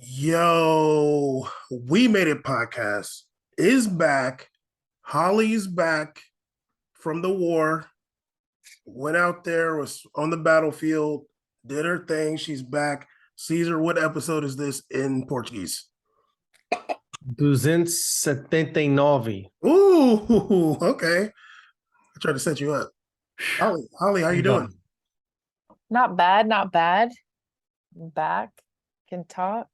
Yo, we made it podcast is back. Holly's back from the war. Went out there, was on the battlefield, did her thing. She's back. Caesar, what episode is this in Portuguese? 279. Ooh, okay. I tried to set you up. Holly, how you doing? Not bad, not bad. I'm back. Can talk.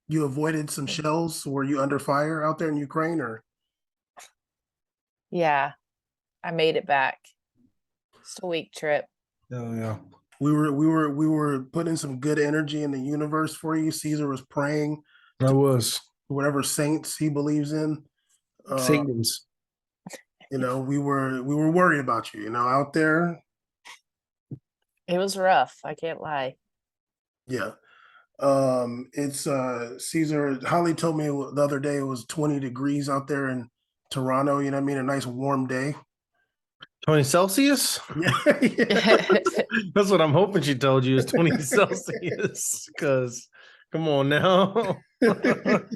You avoided some shells? Were you under fire out there in Ukraine, or? Yeah, I made it back. It's a week trip. Oh yeah. We were putting some good energy in the universe for you. Caesar was praying I was. whatever saints he believes in. Satan's. We were worried about you, out there. It was rough. I can't lie. Yeah. It's Caesar. Holly told me the other day it was 20 degrees out there in Toronto, you know what I mean? A nice warm day. 20 Celsius? Yeah. That's what I'm hoping she told you is 20 Celsius. Because come on now.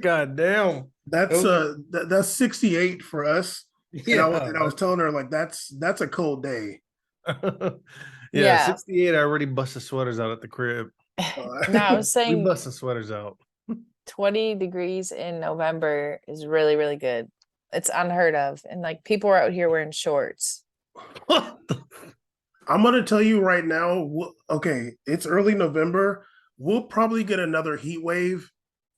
God damn. That's 68 for us. Yeah. And I was telling her, like, that's a cold day. Yeah. 68. I already busted sweaters out at the crib. No, I was We saying busted sweaters out. 20 degrees in November is really, really good. It's unheard of. And like people are out here wearing shorts. What the I'm gonna tell you right now. Okay, it's early November. We'll probably get another heat wave.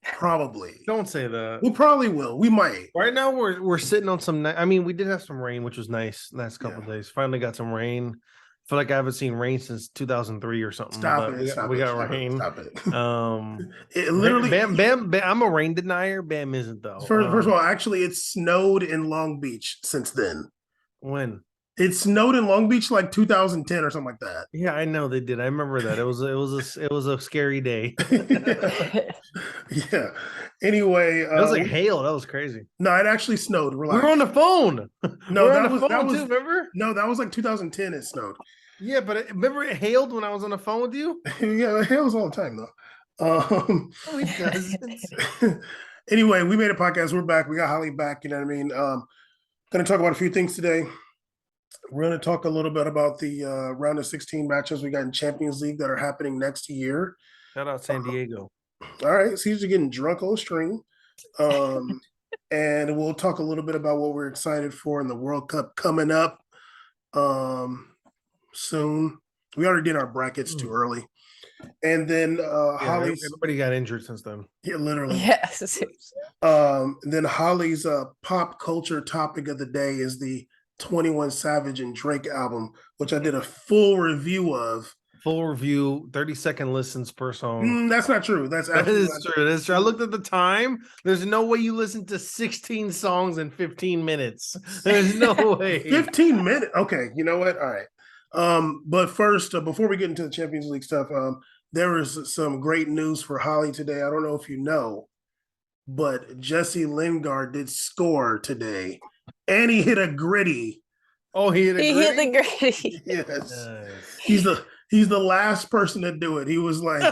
Probably. Don't say that. We probably will. We might. Right now we're sitting on some. I mean, we did have some rain, which was nice last couple Yeah. of days. Finally got some rain. I feel like I haven't seen rain since 2003 or something. Stop but it. we got rain. Stop it. It literally. Bam. I'm a rain denier. Bam isn't though. First of all, actually, it snowed in Long Beach since then. When? It snowed in Long Beach like 2010 or something like that. Yeah, I know they did. I remember that. It was a scary day. Yeah. Anyway, It was like hail. That was crazy. No, it actually snowed. Relax. We were on the phone. No, we were that on the was phone too. Remember? No, that was like 2010. It snowed. Yeah, but remember it hailed when I was on the phone with you? Yeah, it hails all the time though. No, it doesn't. Anyway, we made a podcast. We're back. We got Holly back. You know what I mean? Going to talk about a few things today. We're going to talk a little bit about the round of 16 matches we got in Champions League that are happening next year. Shout out San Diego. All right, Caesar getting drunk on the stream. And we'll talk a little bit about what we're excited for in the World Cup coming up soon. We already did our brackets too early. And then Holly's everybody got injured since then. Yeah, literally. Yes. Then Holly's pop culture topic of the day is the 21 Savage and Drake album, which I did a full review of. Full review, 30-second listens per song. That's not true. That is true. That's true. I looked at the time. There's no way you listen to 16 songs in 15 minutes. There's no way. 15 minutes. Okay, you know what? All right. But first, before we get into the Champions League stuff, there is some great news for Holly today. I don't know if you know, but Jesse Lingard did score today, and he hit a gritty. Oh, he hit the gritty. Yes. Nice. He's the last person to do it. He was like,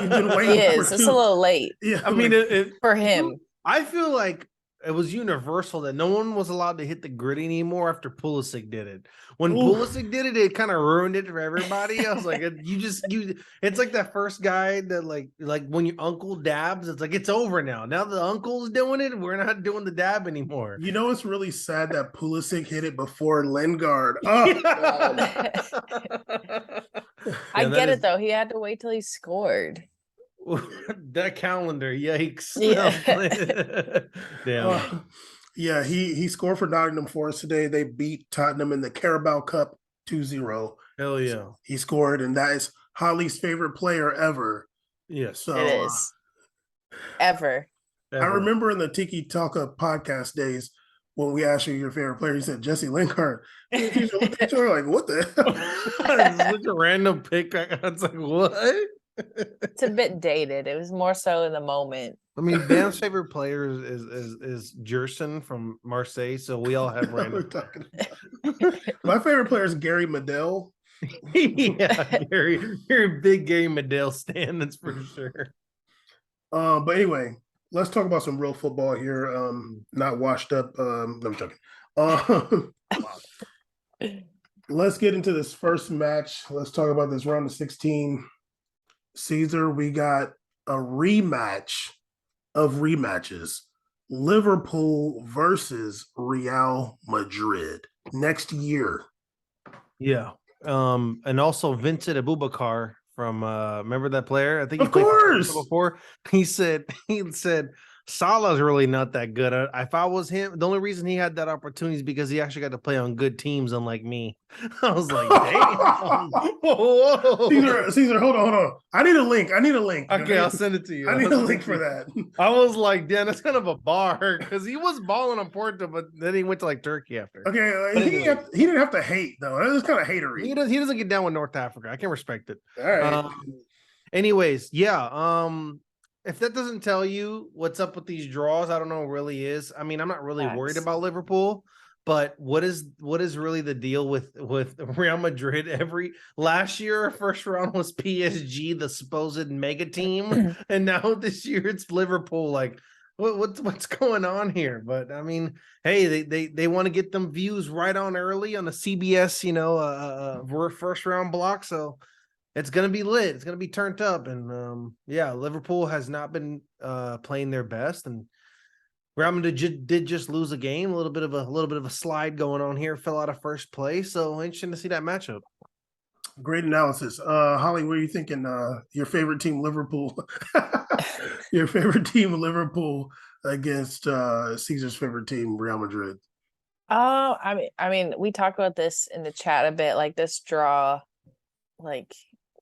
he's been waiting He for is. It's a little late. Yeah, I mean, for him. I feel like it was universal that no one was allowed to hit the gritty anymore after Pulisic did it. When Pulisic did it, it kind of ruined it for everybody. I was like, it's like that first guy that like when your uncle dabs, it's like it's over now. Now the uncle's doing it, we're not doing the dab anymore. You know, it's really sad that Pulisic hit it before Lingard. Oh, I get it though. He had to wait till he scored. That calendar, yikes. Yeah. Damn. Yeah, he scored for Nottingham Forest today. They beat Tottenham in the Carabao Cup 2-0. Hell yeah. So he scored, and that is Holly's favorite player ever. Yes. So, it is. Ever. I remember in the Tiki Talka podcast days when we asked you your favorite player, you said Jesse Lingard. You looked at each other like, what the hell? It's like a random pick. It's like, what? It's a bit dated. It was more so in the moment. I mean, Bam's favorite player is Jerson from Marseille, so we all have random. My favorite player is Gary Medel. Yeah, you're a big Gary Medel stan, that's for sure. But anyway, let's talk about some real football here. Not washed up. No, I'm joking. Um, let's get into this first match. Let's talk about this round of 16. Caesar, we got a rematch of rematches. Liverpool versus Real Madrid next year. Yeah. And also Vincent Abubakar from remember that player? I think he Of played for course. Portugal before. He said Salah's really not that good. If I was him, the only reason he had that opportunity is because he actually got to play on good teams, unlike me. I was like, damn. Whoa. Caesar, hold on. I need a link. Okay, I'll send it to you. I need I'll a send link it for to you. that. I was like, damn, that's kind of a bar because he was balling on Porto, but then he went to like Turkey after. Okay, But he, anyway. he didn't have to hate though. That was kind of hatery. He doesn't get down with North Africa. I can respect it. All right. Anyways, yeah. If that doesn't tell you what's up with these draws, I don't know what really is. I mean, I'm not really worried Facts. about Liverpool, but what is really the deal with Real Madrid? Last year, first round was PSG, the supposed mega team, and now this year it's Liverpool. Like, what's going on here? But I mean, hey, they want to get them views right on early on the CBS, first round block. So it's gonna be lit. It's gonna be turned up, and yeah, Liverpool has not been playing their best, and Real Madrid did just lose a game. A little bit of a slide going on here. Fell out of first place, so interesting to see that matchup. Great analysis. Holly, what are you thinking? Your favorite team, Liverpool. Your favorite team, Liverpool, against Caesar's favorite team, Real Madrid. Oh, I mean, we talked about this in the chat a bit. Like this draw, like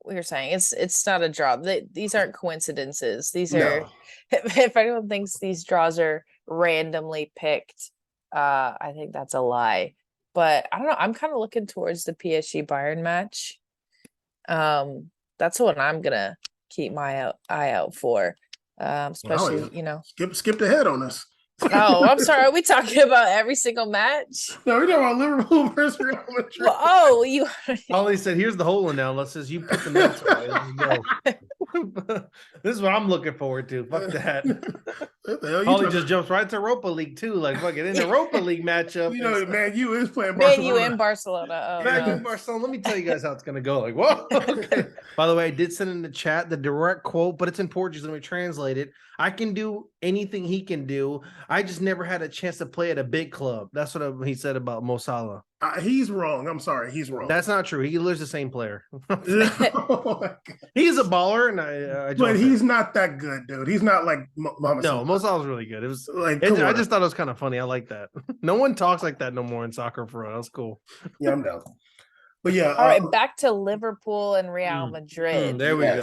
we were saying, it's not a draw. These aren't coincidences. These are, No. if anyone thinks these draws are randomly picked, I think that's a lie. But I don't know. I'm kind of looking towards the PSG Bayern match. That's what I'm gonna keep my eye out for. Especially, Holly, skipped ahead on us. Oh, I'm sorry. Are we talking about every single match? No, we're talking about Liverpool versus Real Madrid. Well, oh, you. Holly said, "Here's the whole analysis. You put the notes away. There you go." This is what I'm looking forward to. Fuck that. Holly just jumps right to Europa League too. Like fuck it in the Europa League matchup. You know, Man U is playing Man Barcelona. U in Barcelona. Oh, Man no. U Barcelona. Let me tell you guys how it's gonna go. Like, whoa. Okay. By the way, I did send in the chat the direct quote, but it's in Portuguese. Let me translate it. I can do anything he can do. I just never had a chance to play at a big club. That's what he said about Mo Salah. He's wrong. I'm sorry. He's wrong. That's not true. He lives the same player. Oh He's a baller, and but he's not that good, dude. He's not like Mohamed No, Mo Salah's really good. It was like I just thought it was kind of funny. I like that. No one talks like that no more in soccer for us. That's cool. Yeah, I'm down. But yeah, all right, back to Liverpool and Real Madrid. There we go.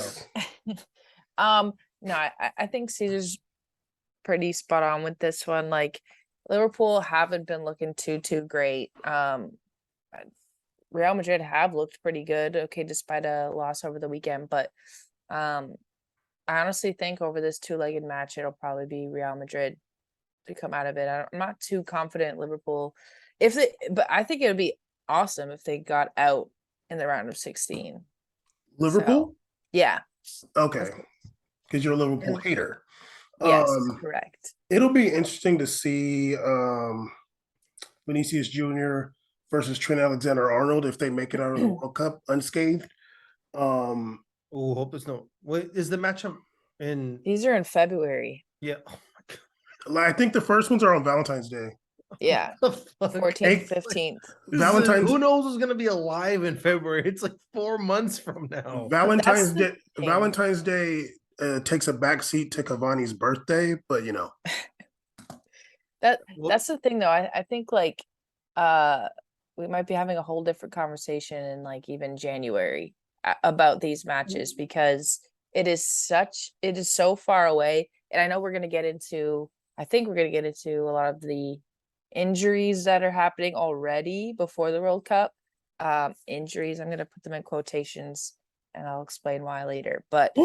No, I think Caesar's pretty spot on with this one. Like Liverpool haven't been looking too great. Real Madrid have looked pretty good, okay, despite a loss over the weekend. But I honestly think over this two-legged match, it'll probably be Real Madrid to come out of it. I'm not too confident Liverpool, but I think it would be awesome if they got out in the round of 16. Liverpool? So, yeah. Okay. Because you're a Liverpool hater. Yes, correct. It'll be interesting to see Vinicius Jr. versus Trent Alexander-Arnold if they make it out of the World Cup unscathed. Oh, hope it's no. Wait, is the matchup in? These are in February. Yeah. I think the first ones are on Valentine's Day. Yeah. 14th, 15th. Valentine's. Who knows who's gonna be alive in February? It's like 4 months from now. Valentine's Day takes a backseat to Cavani's birthday, but you know. That's the thing though. I think like we might be having a whole different conversation in like even January about these matches because it is so far away. And I know I think we're gonna get into a lot of the injuries that are happening already before the World Cup. Injuries, I'm gonna put them in quotations and I'll explain why later. But but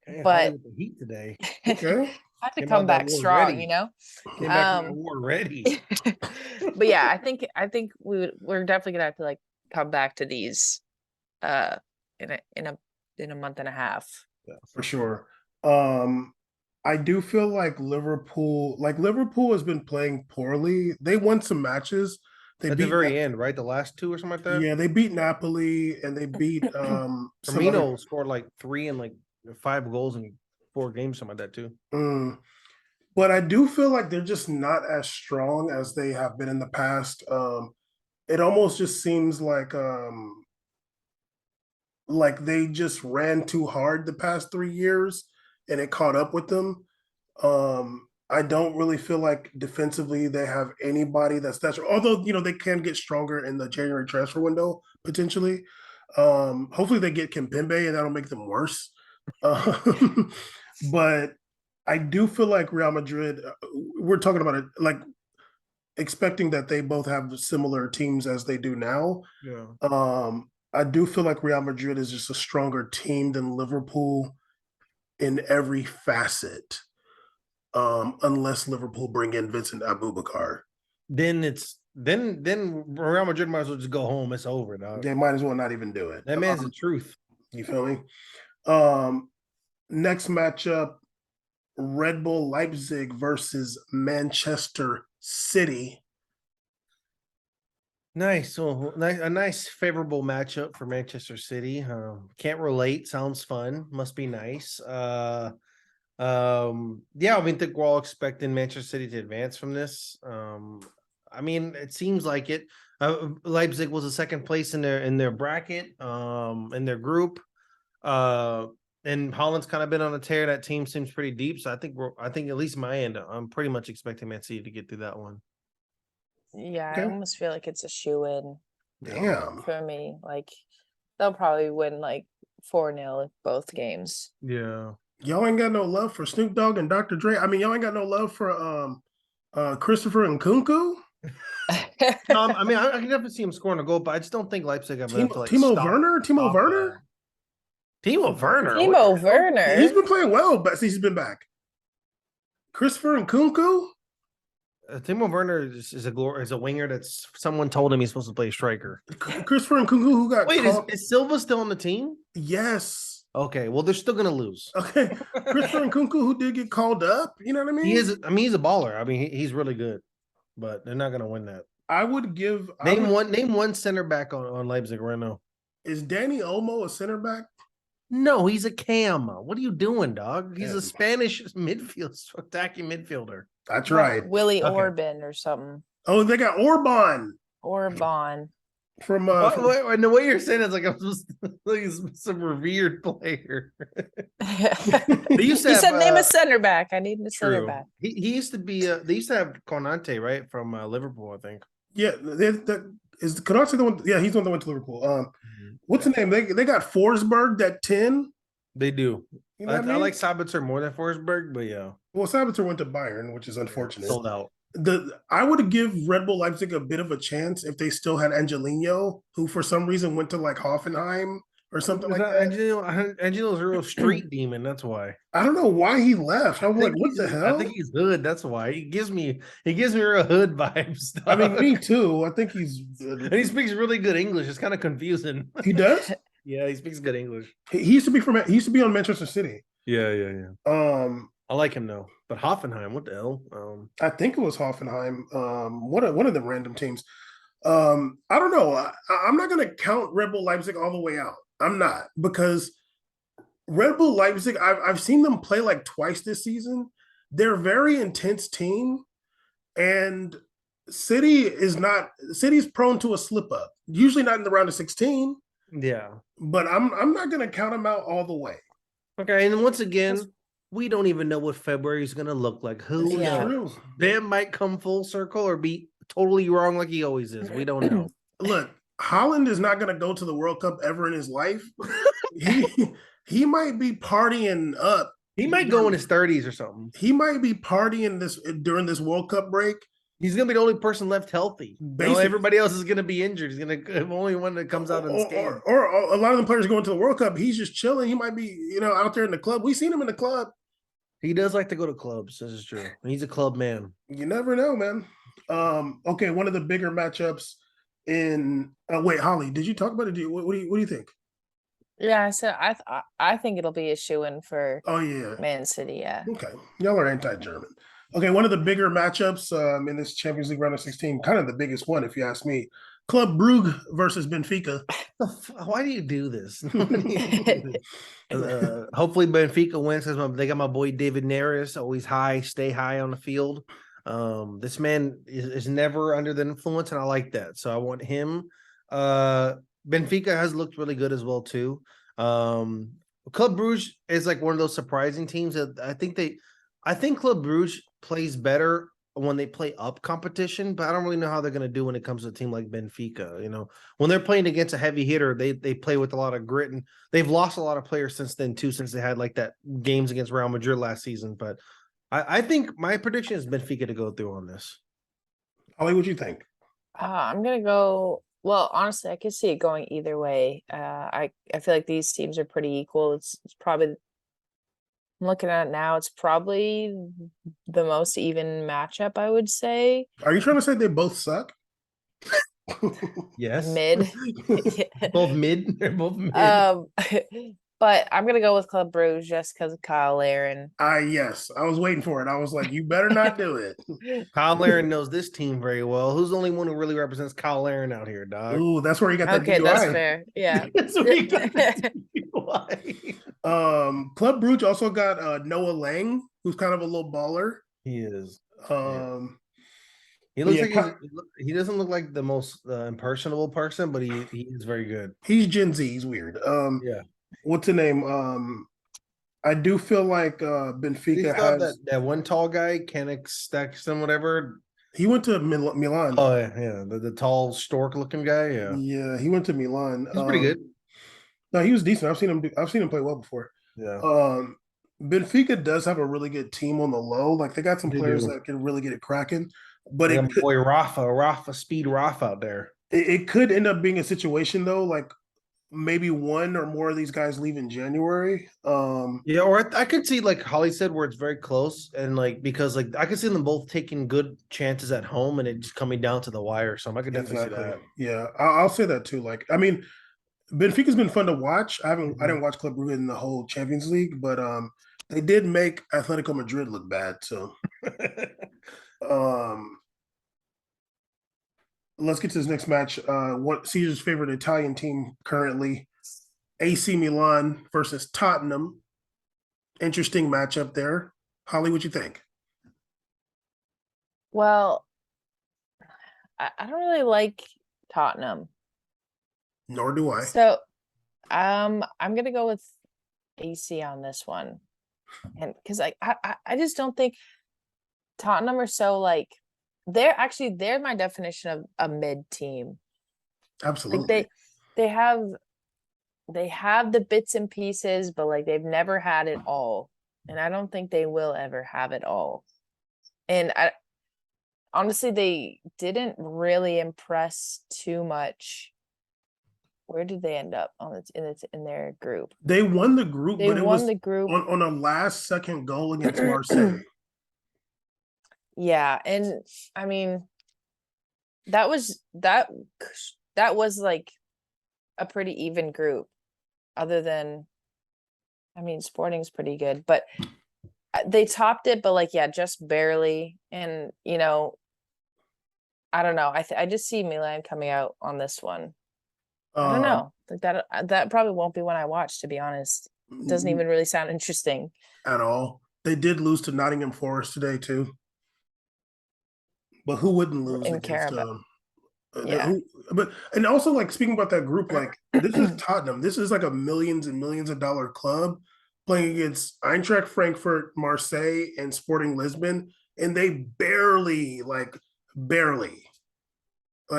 the heat today. Okay. I had to come back strong, ready. Came back from the war ready. But yeah, I think we're definitely gonna have to like come back to these in a month and a half. Yeah, for sure. Um, I do feel like Liverpool has been playing poorly. They won some matches. They At the beat very end, right? The last two or something like that. yeah, they beat Napoli and they beat some other Firmino scored like 3 and like 5 goals in 4 games, something like that too. but I do feel like they're just not as strong as they have been in the past. It almost just seems like they just ran too hard the past 3 years and it caught up with them. I don't really feel like defensively they have anybody that's although they can get stronger in the January transfer window potentially. Hopefully they get Kimpembe and that'll make them worse. But I do feel like Real Madrid, we're talking about it like expecting that they both have similar teams as they do now. Yeah. I do feel like Real Madrid is just a stronger team than Liverpool in every facet. Unless Liverpool bring in Vincent Abubakar. Then Real Madrid might as well just go home. It's over, dog. They might as well not even do it. That man's the truth. You feel me? Next matchup, Red Bull Leipzig versus Manchester City. Nice. So a nice favorable matchup for Manchester City. Can't relate. Sounds fun. Must be nice. Yeah, I mean, I think we're all expecting Manchester City to advance from this. I mean, it seems like it. Leipzig was a second place in their bracket, in their group. And Holland's kind of been on a tear. That team seems pretty deep. So I think at least my end, I'm pretty much expecting Man City to get through that one. Yeah, Okay. I almost feel like it's a shoe-in Damn. for me. Like they'll probably win like 4-0 both games. Yeah. Y'all ain't got no love for Snoop Dogg and Dr. Dre. I mean, y'all ain't got no love for Christopher Nkunku. I mean, I can definitely see him scoring a goal, but I just don't think Leipzig have enough to like Timo stop. Werner? Timo Werner? Timo Werner. Timo Werner. He's been playing well, but since he's been back. Christopher Nkunku? Timo Werner is a winger that's someone told him he's supposed to play striker. Christopher Nkunku, who got Wait, called... is Silva still on the team? Yes. Okay, well, they're still gonna lose. Okay. Christopher Nkunku, who did get called up, you know what I mean? He's a baller. I mean, he's really good, but they're not gonna win that. I would give Name one center back on Leipzig right now. Is Danny Olmo a center back? No, he's a cam. What are you doing, dog? He's a Spanish attacking midfielder. That's right. Willie Okay. Orban or something. Oh, they got Orban Orban. from And the way you're saying it's like I'm supposed to like some revered player. You used to said have, name a center back. I need a center True. back. He used to be. They used to have Konate, right, from Liverpool, I think. yeah. Is Konate the one? Yeah, he's the one that went to Liverpool. What's the name? They got Forsberg at 10. They do. You know I, what I mean? I like Sabitzer more than Forsberg, but yeah, Well, Sabitzer went to Bayern, which is unfortunate. sold out. I would give Red Bull Leipzig a bit of a chance if they still had Angelino, who for some reason went to like Hoffenheim or something like that. Angino's a real street demon. That's why. I don't know why he left. I'm like, what the hell? I think he's hood. That's why he gives me real hood vibes. I mean, dog. me too. I think he's. And he speaks really good English. It's kind of confusing. He does. Yeah, he speaks good English. He used to be from. He used to be on Manchester City. Yeah. I like him though. But Hoffenheim, what the hell? I think it was Hoffenheim. One of the random teams. I don't know. I'm not going to count Red Bull Leipzig all the way out. I'm not, because Red Bull Leipzig, I've seen them play like twice this season. They're a very intense team, and City's prone to a slip up. Usually not in the round of 16, Yeah. but I'm not going to count them out all the way. Okay, and once again, we don't even know what February is going to look like. Who This is Yeah. knows? true. Bam might come full circle or be totally wrong like he always is. We don't know. Look, Holland is not going to go to the World Cup ever in his life. he might be partying up. He might go in his 30s or something. He might be partying during this World Cup break. He's gonna be the only person left healthy. Basically. Everybody else is gonna be injured. He's gonna the only one that comes out unscathed. Or a lot of the players going to the World Cup. He's just chilling. He might be, out there in the club. We've seen him in the club. He does like to go to clubs. This is true. He's a club man. You never know, man. Okay, one of the bigger matchups in. Wait, Holly, did you talk about it? What do you think? Yeah, so I think it'll be a shoe-in for Oh yeah. Man City. Yeah. Okay, y'all are anti-German. Okay, one of the bigger matchups in this Champions League round of 16, kind of the biggest one, if you ask me. Club Brugge versus Benfica. Why do you do this? Why do you do this? Hopefully Benfica wins because they got my boy David Neres, always high, stay high on the field. This man is never under the influence, and I like that. So I want him. Benfica has looked really good as well too. Club Brugge is like one of those surprising teams that I think Club Brugge plays better when they play up competition, but I don't really know how they're going to do when it comes to a team like Benfica. You know, when they're playing against a heavy hitter, they play with a lot of grit, and they've lost a lot of players since then too, since they had like that games against Real Madrid last season. But I think my prediction is Benfica to go through on this. Ollie, what you think? I'm gonna go. Well, honestly, I could see it going either way. I feel like these teams are pretty equal. It's probably I'm looking at it now. It's probably the most even matchup, I would say. Are you trying to say they both suck? Yes, Mid. both mid. They're both mid. But I'm gonna go with Club Brugge just because of Kyle Larin. Yes, I was waiting for it. I was like, you better not do it. Kyle Larin knows this team very well. Who's the only one who really represents Kyle Larin out here, dog? Ooh, that's where you got that Okay, that's DUI. fair. Yeah. That's where you got that DUI. Club Brugge also got Noah Lang, who's kind of a little baller. He is. He He looks yeah, like he doesn't look like the most impersonable person, but he is very good. he's Gen Z. He's weird. Yeah. What's the name? I do feel like You Benfica saw has. that one tall guy, Kennick Stexton, whatever. He went to Milan. Oh yeah, the tall stork looking guy. Yeah, Yeah, he went to Milan. he's pretty good. No, he was decent. I've seen him play well before. Yeah, Benfica does have a really good team on the low. Like they got some They players do. that can really get it cracking. But they got my boy Rafa, Speed Rafa out there. it could end up being a situation though, like maybe one or more of these guys leave in January. Yeah, or I could see like Holly said, where it's very close, and like because like I could see them both taking good chances at home, and it just coming down to the wire. So I could definitely see that. Yeah, I'll say that too. Like, I mean, Benfica's been fun to watch. I didn't watch Club Brugge in the whole Champions League, but they did make Atletico Madrid look bad. So, let's get to this next match. What Caesar's favorite Italian team currently, AC Milan versus Tottenham. Interesting matchup there. Holly, what you think? Well, I don't really like Tottenham. Nor do I. So I'm gonna go with AC on this one. And because I just don't think Tottenham are so like they're my definition of a mid team. Absolutely. Like they have the bits and pieces, but like they've never had it all. And I don't think they will ever have it all. And I honestly they didn't really impress too much. Where did they end up in their group? They won the group, They but it won was the group. on a last second goal against Marseille. Yeah, and I mean that was like a pretty even group, other than I mean Sporting's pretty good, but they topped it, but like yeah, just barely. And you know, I don't know. I just see Milan coming out on this one. I don't know. Like that probably won't be one I watch, to be honest. It doesn't even really sound interesting at all. They did lose to Nottingham Forest today too. But who wouldn't lose in against yeah. But and also like speaking about that group, like this is Tottenham. This is like a millions and millions of dollar club playing against Eintracht Frankfurt, Marseille, and Sporting Lisbon, and they barely like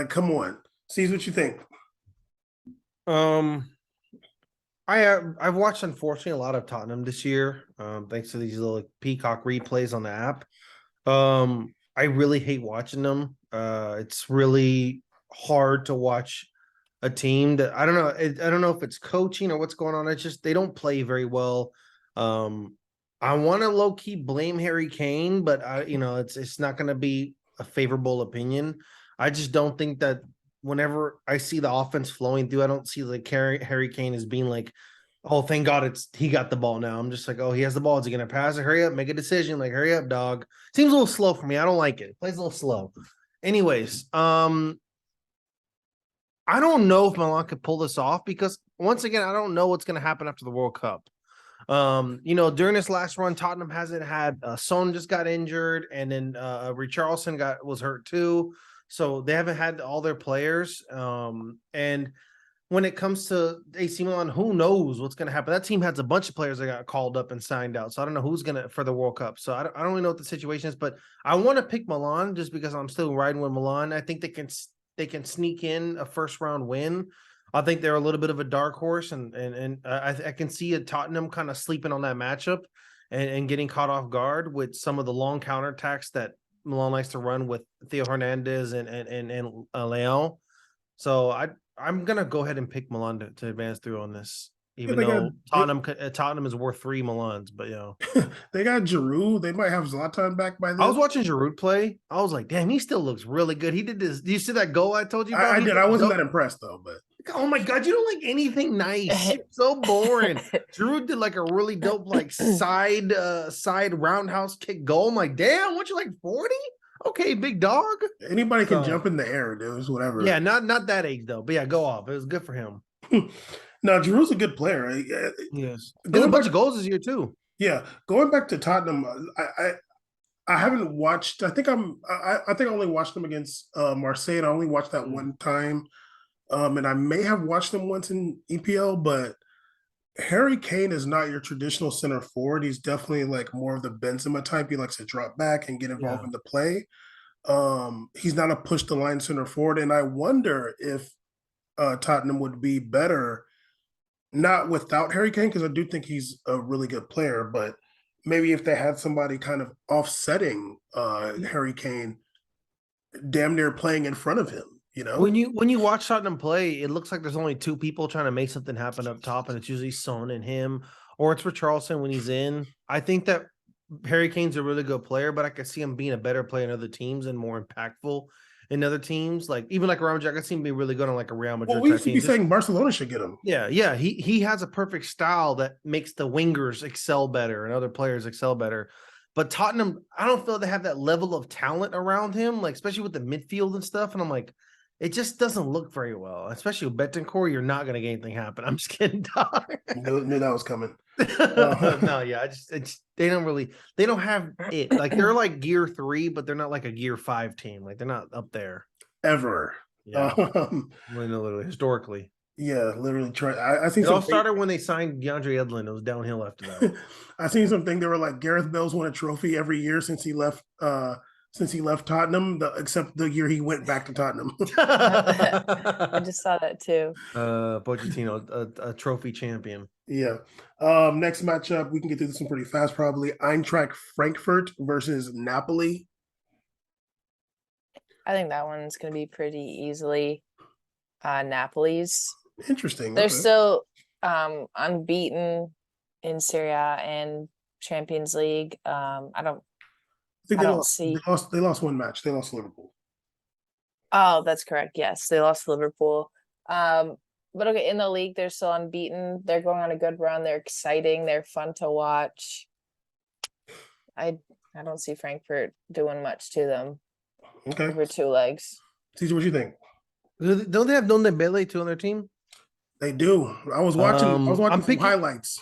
come on. See what you think. I've watched unfortunately a lot of Tottenham this year, thanks to these little Peacock replays on the app. I really hate watching them. It's really hard to watch a team that I don't know. I don't know if it's coaching or what's going on. It's just they don't play very well. I want to low key blame Harry Kane, but it's not going to be a favorable opinion. I just don't think that whenever I see the offense flowing through, I don't see like Harry Kane as being like, oh, thank God he got the ball now. I'm just like, oh, he has the ball. Is he gonna pass it? Hurry up, make a decision. Like, hurry up, dog. Seems a little slow for me. I don't like it. Plays a little slow. Anyways, I don't know if Milan could pull this off because once again, I don't know what's gonna happen after the World Cup. During this last run, Tottenham hasn't had Son just got injured, and then Richarlison was hurt too. So they haven't had all their players. And when it comes to AC Milan, who knows what's going to happen? That team has a bunch of players that got called up and signed out. So I don't know who's going to for the World Cup. So I don't really know what the situation is, but I want to pick Milan just because I'm still riding with Milan. I think they can sneak in a first round win. I think they're a little bit of a dark horse, and I can see a Tottenham kind of sleeping on that matchup and getting caught off guard with some of the long counterattacks that Milan likes to run with Theo Hernandez and Leão. So I'm gonna go ahead and pick Milan to advance through on this, even though Tottenham is worth 3 Milans. But they got Giroud. They might have Zlatan back by then. I was watching Giroud play. I was like, damn, he still looks really good. He did this. Do you see that goal I told you about? I did. I wasn't that impressed though, but oh my God, you don't like anything nice. It's so boring. Giroud did like a really dope like side roundhouse kick goal. I'm like, damn, what you like 40? Okay, big dog. Anybody can jump in the air, dude. Whatever. Yeah, not that age though. But yeah, go off. It was good for him. No, Giroud's a good player. Yes, there's a bunch of goals this year too. Yeah, going back to Tottenham, I haven't watched. I think I only watched them against Marseille. And I only watched that one time, and I may have watched them once in EPL. But Harry Kane is not your traditional center forward. He's definitely like more of the Benzema type. He likes to drop back and get involved in the play. He's not a push the line center forward, and I wonder if Tottenham would be better not without Harry Kane, because I do think he's a really good player, but maybe if they had somebody kind of offsetting Harry Kane, damn near playing in front of him. When you watch Tottenham play, it looks like there's only 2 people trying to make something happen up top, and it's usually Son and him, or it's Richarlison when he's in. I think that Harry Kane's a really good player, but I could see him being a better player in other teams and more impactful in other teams. Like even like Real Madrid, I could see him be really good on like a Real Madrid. Well, we used to be saying Barcelona should get him. Yeah. He has a perfect style that makes the wingers excel better and other players excel better. But Tottenham, I don't feel they have that level of talent around him, like especially with the midfield and stuff. And I'm like, it just doesn't look very well, especially with Betancourt. You're not going to get anything happen. I'm just kidding, dog. Knew that was coming. No, yeah, they don't have it. Like they're like gear 3, but they're not like a gear 5 team. Like they're not up there ever. Yeah, literally historically. Yeah, literally. I think it all started when they signed DeAndre Edlin. It was downhill after that. I seen something. They were like Gareth Bale's won a trophy every year since he left. Since he left Tottenham, except the year he went back to Tottenham. I just saw that too. Pochettino, a trophy champion. Yeah. Next matchup, we can get through this one pretty fast, probably. Eintracht Frankfurt versus Napoli. I think that one's going to be pretty easily Napoli's. Interesting. They're still unbeaten in Serie A and Champions League. I think they lost one match. They lost to Liverpool. Oh, that's correct. Yes, they lost to Liverpool. But okay, in the league, they're still unbeaten. They're going on a good run. They're exciting. They're fun to watch. I don't see Frankfurt doing much to them. Okay. Over 2 legs. Caesar, what you think? Don't they have Don Dembele too on their team? They do. I was watching some highlights.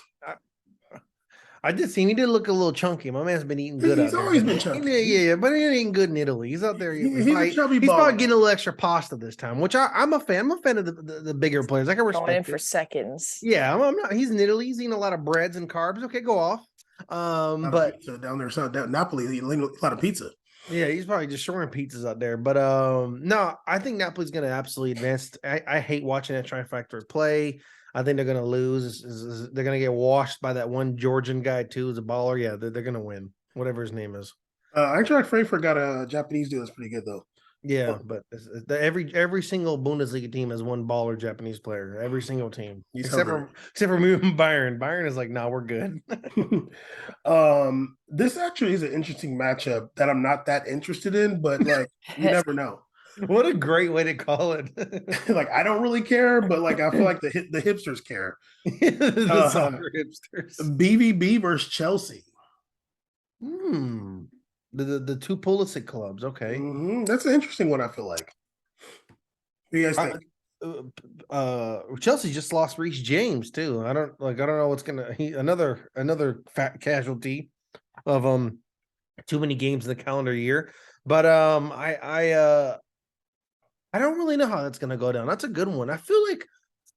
I did see him. He did look a little chunky. My man's been eating good. He's always been chunky. Yeah, but he ain't eating good in Italy. He's out there. He's a chubby he's ball. probably getting a little extra pasta this time, which I'm a fan. I'm a fan of the bigger players. I can respect going in it. for seconds. Yeah, I'm not. He's in Italy. He's eating a lot of breads and carbs. Okay, go off. But pizza down there, so down Napoli, they eat a lot of pizza. Yeah, he's probably just shorting pizzas out there. But no, I think Napoli's going to absolutely advance. I hate watching that Trifecta play. I think they're going to lose. They're going to get washed by that one Georgian guy too, who's a baller. Yeah, they're going to win, whatever his name is. Eintracht Frankfurt got a Japanese dude that's pretty good though. Yeah, but every single Bundesliga team has one baller Japanese player. Every single team, except for Bayern. Bayern is like, nah, we're good. This actually is an interesting matchup that I'm not that interested in, but like you never know. What a great way to call it. Like I don't really care, but like I feel like the hipsters care. The soccer hipsters. BVB versus Chelsea. Hmm. The two Pulisic clubs. Okay. That's an interesting one. I feel like. What do you guys think? Chelsea just lost Reece James too. I don't know what's gonna another fat casualty of too many games in the calendar year. But I don't really know how that's gonna go down. That's a good one. I feel like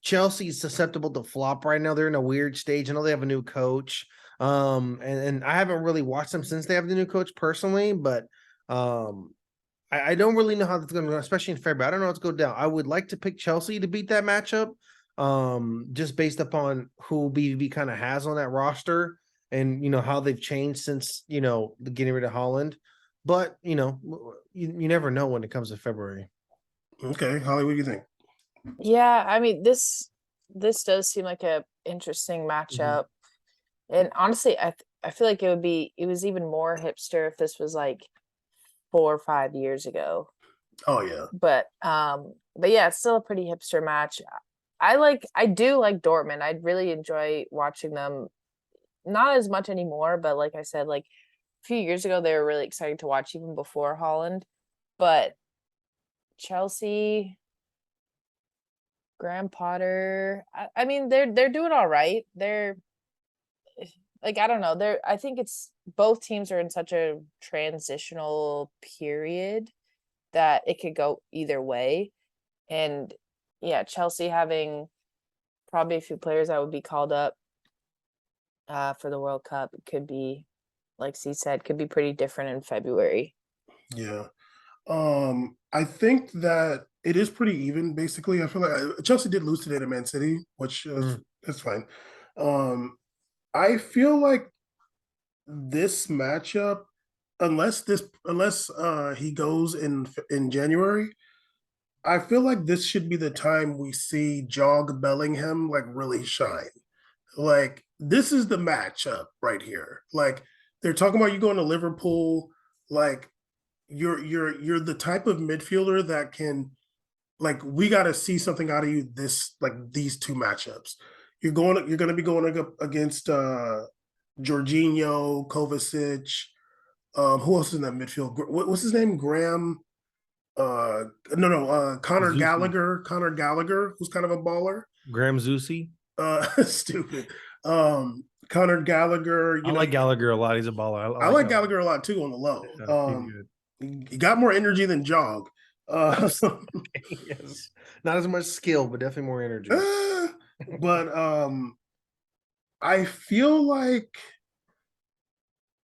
Chelsea's susceptible to flop right now. They're in a weird stage. I know they have a new coach. And I haven't really watched them since they have the new coach personally, but I don't really know how that's going to go, especially in February. I don't know what's going down. I would like to pick Chelsea to beat that matchup, just based upon who BVB kind of has on that roster and how they've changed since the getting rid of Holland. But you never know when it comes to February. Okay, Holly, what do you think? Yeah, I mean this does seem like a interesting matchup. And honestly, I feel like it was even more hipster if this was like 4 or 5 years ago. Oh yeah. But yeah, it's still a pretty hipster match. I do like Dortmund. I really enjoy watching them. Not as much anymore, but like I said, like a few years ago they were really exciting to watch even before Holland. But Chelsea, Graham Potter, I mean they're doing all right. They're like I don't know. I think it's both teams are in such a transitional period that it could go either way. And yeah, Chelsea having probably a few players that would be called up for the World Cup could be, like C said, could be pretty different in February. Yeah. I think that it is pretty even. Basically, I feel like Chelsea did lose today to Man City, which that's fine. I feel like this matchup, unless he goes in January, I feel like this should be the time we see Jog Bellingham like really shine. Like this is the matchup right here. Like they're talking about you going to Liverpool. Like you're the type of midfielder that can like we got to see something out of you this like these two matchups. You're going to be going up against Jorginho, Kovacic. Who else is in that midfield? What's his name? Graham. Connor Zusi. Gallagher. Connor Gallagher, who's kind of a baller. Graham Zusi. Stupid. Connor Gallagher. I like Gallagher a lot. He's a baller. I like Gallagher a lot too on the low. He got more energy than Jog. Yes, not as much skill, but definitely more energy. But I feel like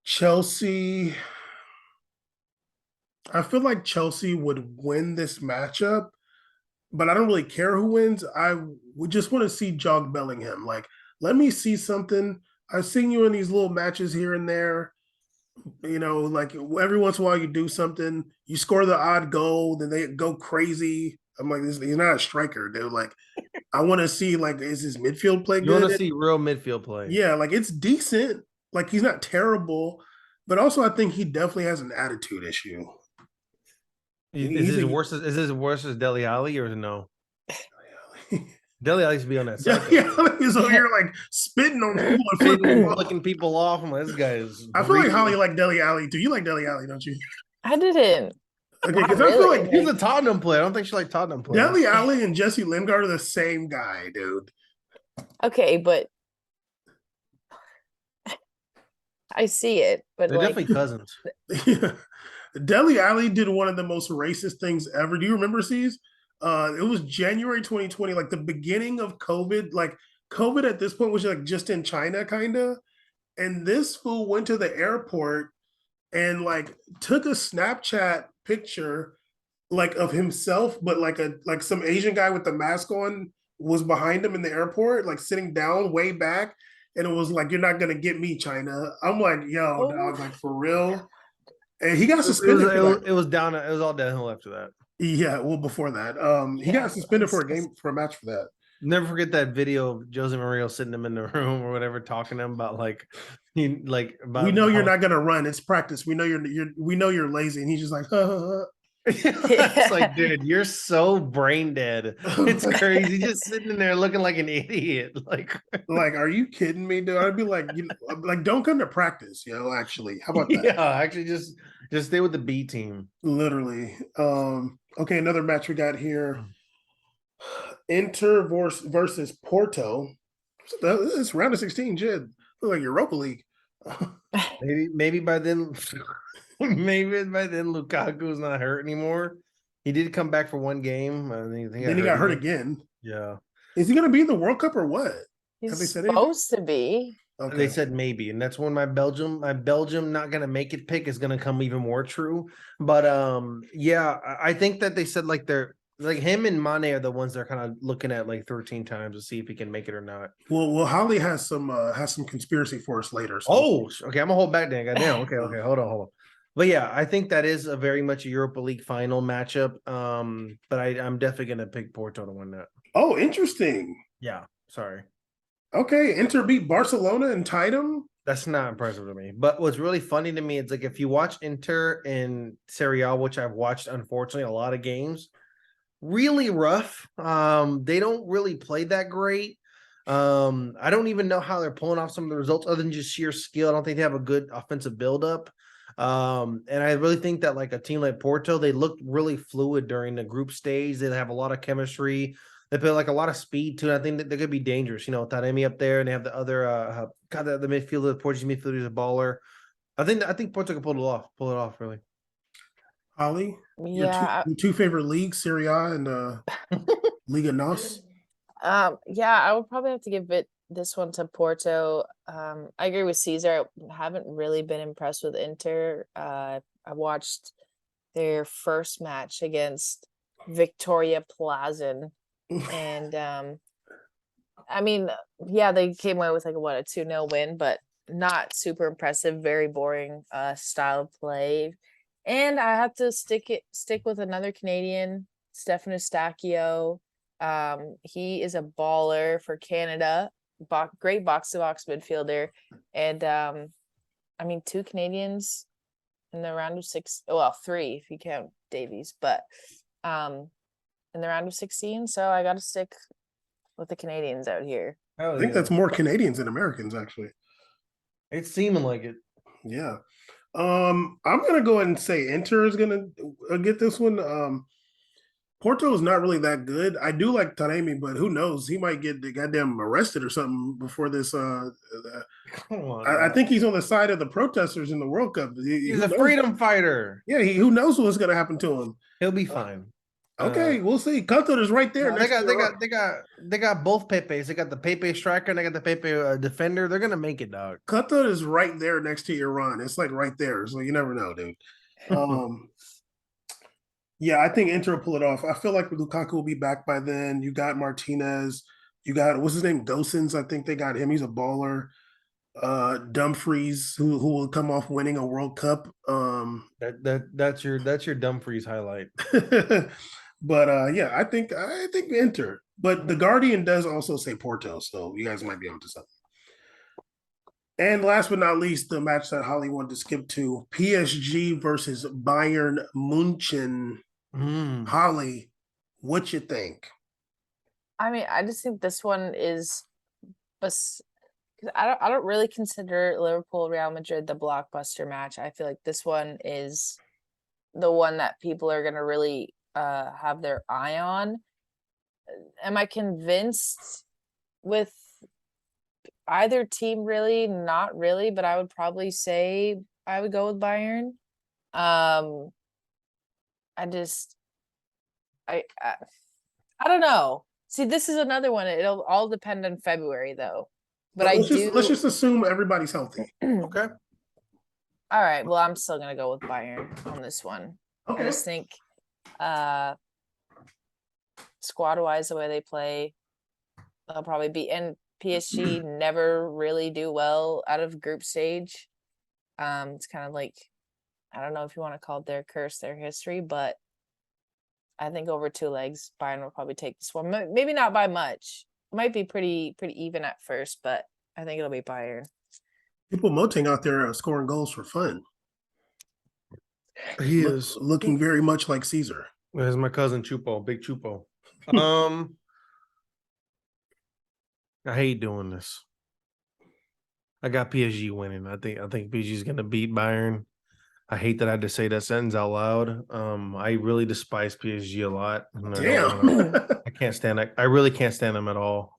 Chelsea. I feel like Chelsea would win this matchup, but I don't really care who wins. I would just want to see Jog Bellingham. Like, let me see something. I've seen you in these little matches here and there. Like every once in a while you do something, you score the odd goal, then they go crazy. I'm like, he's not a striker, dude. Like, I want to see, like, is his midfield play good? You want to see real midfield play. Yeah, like it's decent. Like he's not terrible, but also I think he definitely has an attitude issue. Is this worse as Dele Alli or no? Dele Alli used to be on that side. He's over here like spitting on people and flicking people off. I'm like, this guy is. I feel like Holly like Dele Alli. Do you like Dele Alli? Don't you? I didn't. Okay, because I feel like he's a Tottenham player. I don't think she liked Tottenham players. Dele Alli and Jesse Lingard are the same guy, dude. Okay, but I see it, but they're definitely cousins. Yeah. Dele Alli did one of the most racist things ever. Do you remember, C's? It was January 2020, like the beginning of COVID. Like COVID at this point was like just in China, kind of. And this fool went to the airport and like took a Snapchat picture like of himself, but like some Asian guy with the mask on was behind him in the airport, like sitting down way back. And it was like, you're not gonna get me, China. I'm like, yo, dog, like for real. And he got suspended. It was all downhill after that. Yeah, well, before that, he got suspended for a match for that. Never forget that video of Jose Mourinho sitting him in the room or whatever, talking to him about we know you're not gonna run. It's practice. We know you're lazy, and he's just like, It's like, dude, you're so brain dead. It's crazy. Just sitting there looking like an idiot. Like, Like, are you kidding me, dude? I'd be like, like, don't come to practice, actually. How about that? yeah, actually just stay with the B team. Literally. Okay, another match we got here. Inter versus Porto. It's round of 16, Jid. Look like Europa League. Maybe by then maybe by then Lukaku's not hurt anymore. He did come back for one game. I think Then he got hurt again. Yeah. Is he going to be in the World Cup or what? Have they He's said anything? supposed to be. Okay. They said maybe, and that's when my Belgium not gonna make it pick is gonna come even more true. But yeah, I think that they said like they're like him and Mane are the ones they're kind of looking at like 13 times to see if he can make it or not. Well, Holly has some conspiracy for us later. So. Oh, okay. I'm gonna hold back then. Goddamn. Okay. Hold on. But yeah, I think that is a very much a Europa League final matchup. But I'm definitely gonna pick Porto to win that. Oh, interesting. Yeah. Sorry. Okay, Inter beat Barcelona and tied them. That's not impressive to me. But what's really funny to me is like if you watch Inter in Serie A, which I've watched unfortunately a lot of games, really rough. They don't really play that great. I don't even know how they're pulling off some of the results other than just sheer skill. I don't think they have a good offensive buildup. And I really think that like a team like Porto, they look really fluid during the group stage. They have a lot of chemistry. They play like a lot of speed too. And I think that they could be dangerous. Taremi up there, and they have the other the midfielder, the Portuguese midfielder is a baller. I think Porto can pull it off really. Holly, Yeah. your two favorite leagues, Serie A and Liga NOS. Yeah, I would probably have to give this one to Porto. I agree with Caesar. I haven't really been impressed with Inter. I watched their first match against Victoria Plzen, and I mean, yeah, they came away with like a 2-0 win, but not super impressive. Very boring style of play. And I have to stick with another Canadian, Stefano Stacchio. He is a baller for Canada. Great box to box midfielder, and I mean 2 Canadians in the round of 6. Well, 3 if you count Davies, but in the round of 16. So I got to stick with the Canadians out here. I think that's more Canadians than Americans, actually. It's seeming like it. Yeah. I'm gonna go ahead and say Inter is gonna get this one. Porto is not really that good. I do like Taremi, but who knows? He might get the goddamn arrested or something before this. Come on, I think he's on the side of the protesters in the World Cup. He's a freedom fighter. Yeah, who knows what's gonna happen to him? He'll be fine. Okay, we'll see. Cantor is right there. No, they got both Pepes. They got the Pepe striker and they got the Pepe defender. They're gonna make it, dog. Cantor is right there next to Iran. It's like right there, so you never know, dude. Yeah, I think Inter will pull it off. I feel like Lukaku will be back by then. You got Martinez. You got what's his name? Gosens. I think they got him. He's a baller. Dumfries, who will come off winning a World Cup. That's your Dumfries highlight. But yeah, I think Inter. But the Guardian does also say Porto, so you guys might be onto something. And last but not least, the match that Holly wanted to skip to: PSG versus Bayern Munchen. Holly, what you think? I mean, I just think this one is, I don't really consider Liverpool Real Madrid the blockbuster match. I feel like this one is the one that people are gonna really have their eye on. Am I convinced with either team? Really, not really, but I would probably say I would go with Bayern. I don't know. See, this is another one. It'll all depend on February though. But let's just assume everybody's healthy. Okay. All right. Well, I'm still gonna go with Bayern on this one. Okay. I just think squad wise, the way they play, they'll probably be, and PSG never really do well out of group stage. It's kind of like, I don't know if you want to call it their curse, their history, but I think over 2 legs, Bayern will probably take this one. Maybe not by much. It might be pretty even at first, but I think it'll be Bayern. People Moting out there scoring goals for fun. He is. looking very much like Caesar. There's my cousin Chupo, Big Chupo. Um, I hate doing this. I got PSG winning. I think PSG is gonna beat Bayern. I hate that I had to say that sentence out loud. I really despise PSG a lot. And Damn. I can't stand it. I really can't stand them at all.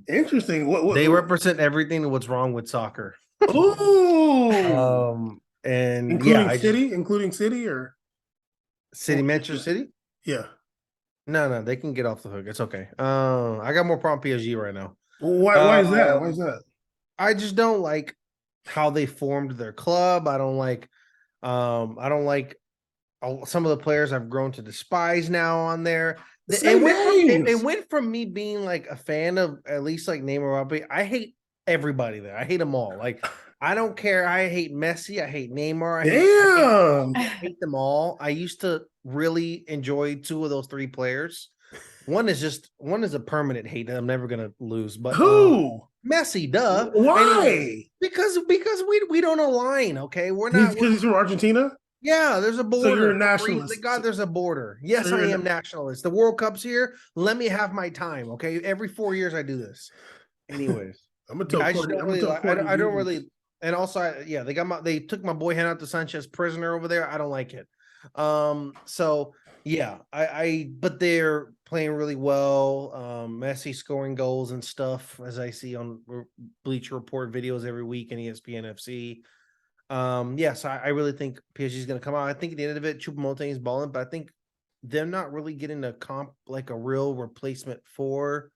Interesting. What They represent everything what's wrong with soccer. Oh, And including yeah, including City, or City, Manchester City. yeah. No, they can get off the hook. It's okay. I got more problem PSG right now. Why is that? Why is Um, that? I just don't like how they formed their club. I don't like some of the players I've grown to despise now on there. Say It names. went from me being like a fan of at least like Neymar, Mbappe. I hate everybody there. I hate them all. Like I don't care. I hate Messi. I hate Neymar. Damn. I hate them all. I used to really enjoy two of those three players. One is a permanent hate that I'm never gonna lose. But Who? Messi, duh. Why? Anyways, because we don't align. Okay, we're He's not. because he's from Argentina. Yeah, there's a border. So you're a For nationalist. reason- God, there's a border. Yes, So I you're am nationalist. The World Cup's here. Let me have my time. Okay, every 4 years I do this. Anyways, I'm gonna tell I just Courtney. don't I'm gonna really. tell Courtney. I don't really. And also, yeah, they took my boy Renato Sanchez prisoner over there. I don't like it. So yeah, but they're playing really well. Messi scoring goals and stuff, as I see on Bleacher Report videos every week in ESPN FC. Yes, I really think PSG is going to come out. I think at the end of it, Choupo-Moting is balling, but I think they're not really getting a comp like a real replacement for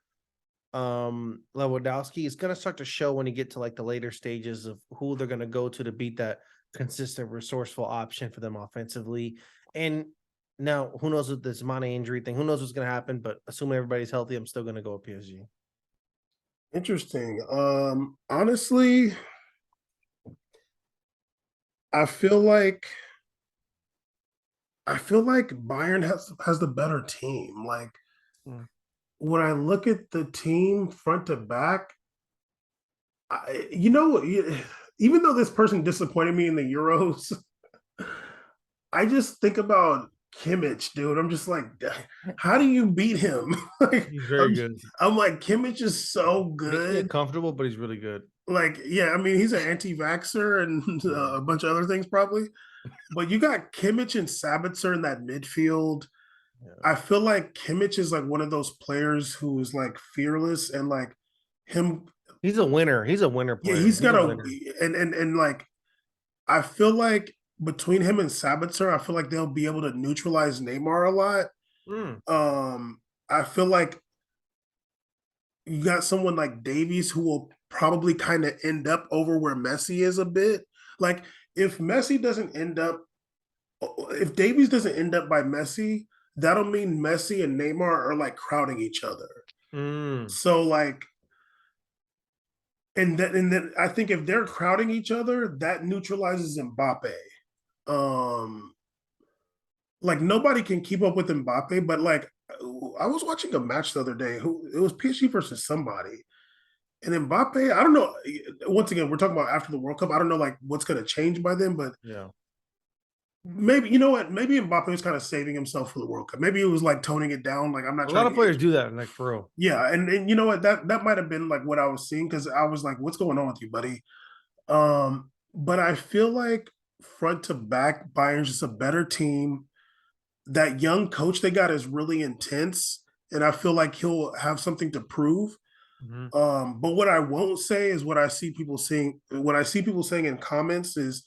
Lewandowski. It's going to start to show when you get to like the later stages of who they're going to go to beat that consistent, resourceful option for them offensively. And now, who knows with this Mane injury thing? Who knows what's going to happen? But assuming everybody's healthy, I'm still going to go with PSG. Interesting. Honestly, I feel like Bayern has the better team. Like Mm. when I look at the team front to back, even though this person disappointed me in the Euros, I just think about Kimmich, dude. I'm just like, how do you beat him? Like, He's very good. I'm like, Kimmich is so Makes me good. uncomfortable, but he's really good. Like, yeah, I mean, he's an anti-vaxxer and a bunch of other things probably. But you got Kimmich and Sabitzer in that midfield. Yeah. I feel like Kimmich is like one of those players who is like fearless and like him. He's a winner. He's a winner player. Yeah, he's got a winner. and like I feel like between him and Sabitzer, I feel like they'll be able to neutralize Neymar a lot. I feel like you got someone like Davies who will probably kind of end up over where Messi is a bit. Like if Davies doesn't end up by Messi, that'll mean Messi and Neymar are like crowding each other. So like, and then I think if they're crowding each other, that neutralizes Mbappe. Like nobody can keep up with Mbappe, but like I was watching a match the other day. It was PSG versus somebody, and Mbappe. I don't know. Once again, we're talking about after the World Cup. I don't know like what's going to change by then, but Yeah. Maybe you know what? Maybe Mbappe was kind of saving himself for the World Cup. Maybe it was like toning it down. Like I'm not. A lot of players do that, like for real. Yeah, and you know what? That might have been like what I was seeing because I was like, "What's going on with you, buddy?" But I feel like front to back, Bayern's just a better team. That young coach they got is really intense, and I feel like he'll have something to prove. But what I won't say is what I see people saying. What I see people saying in comments is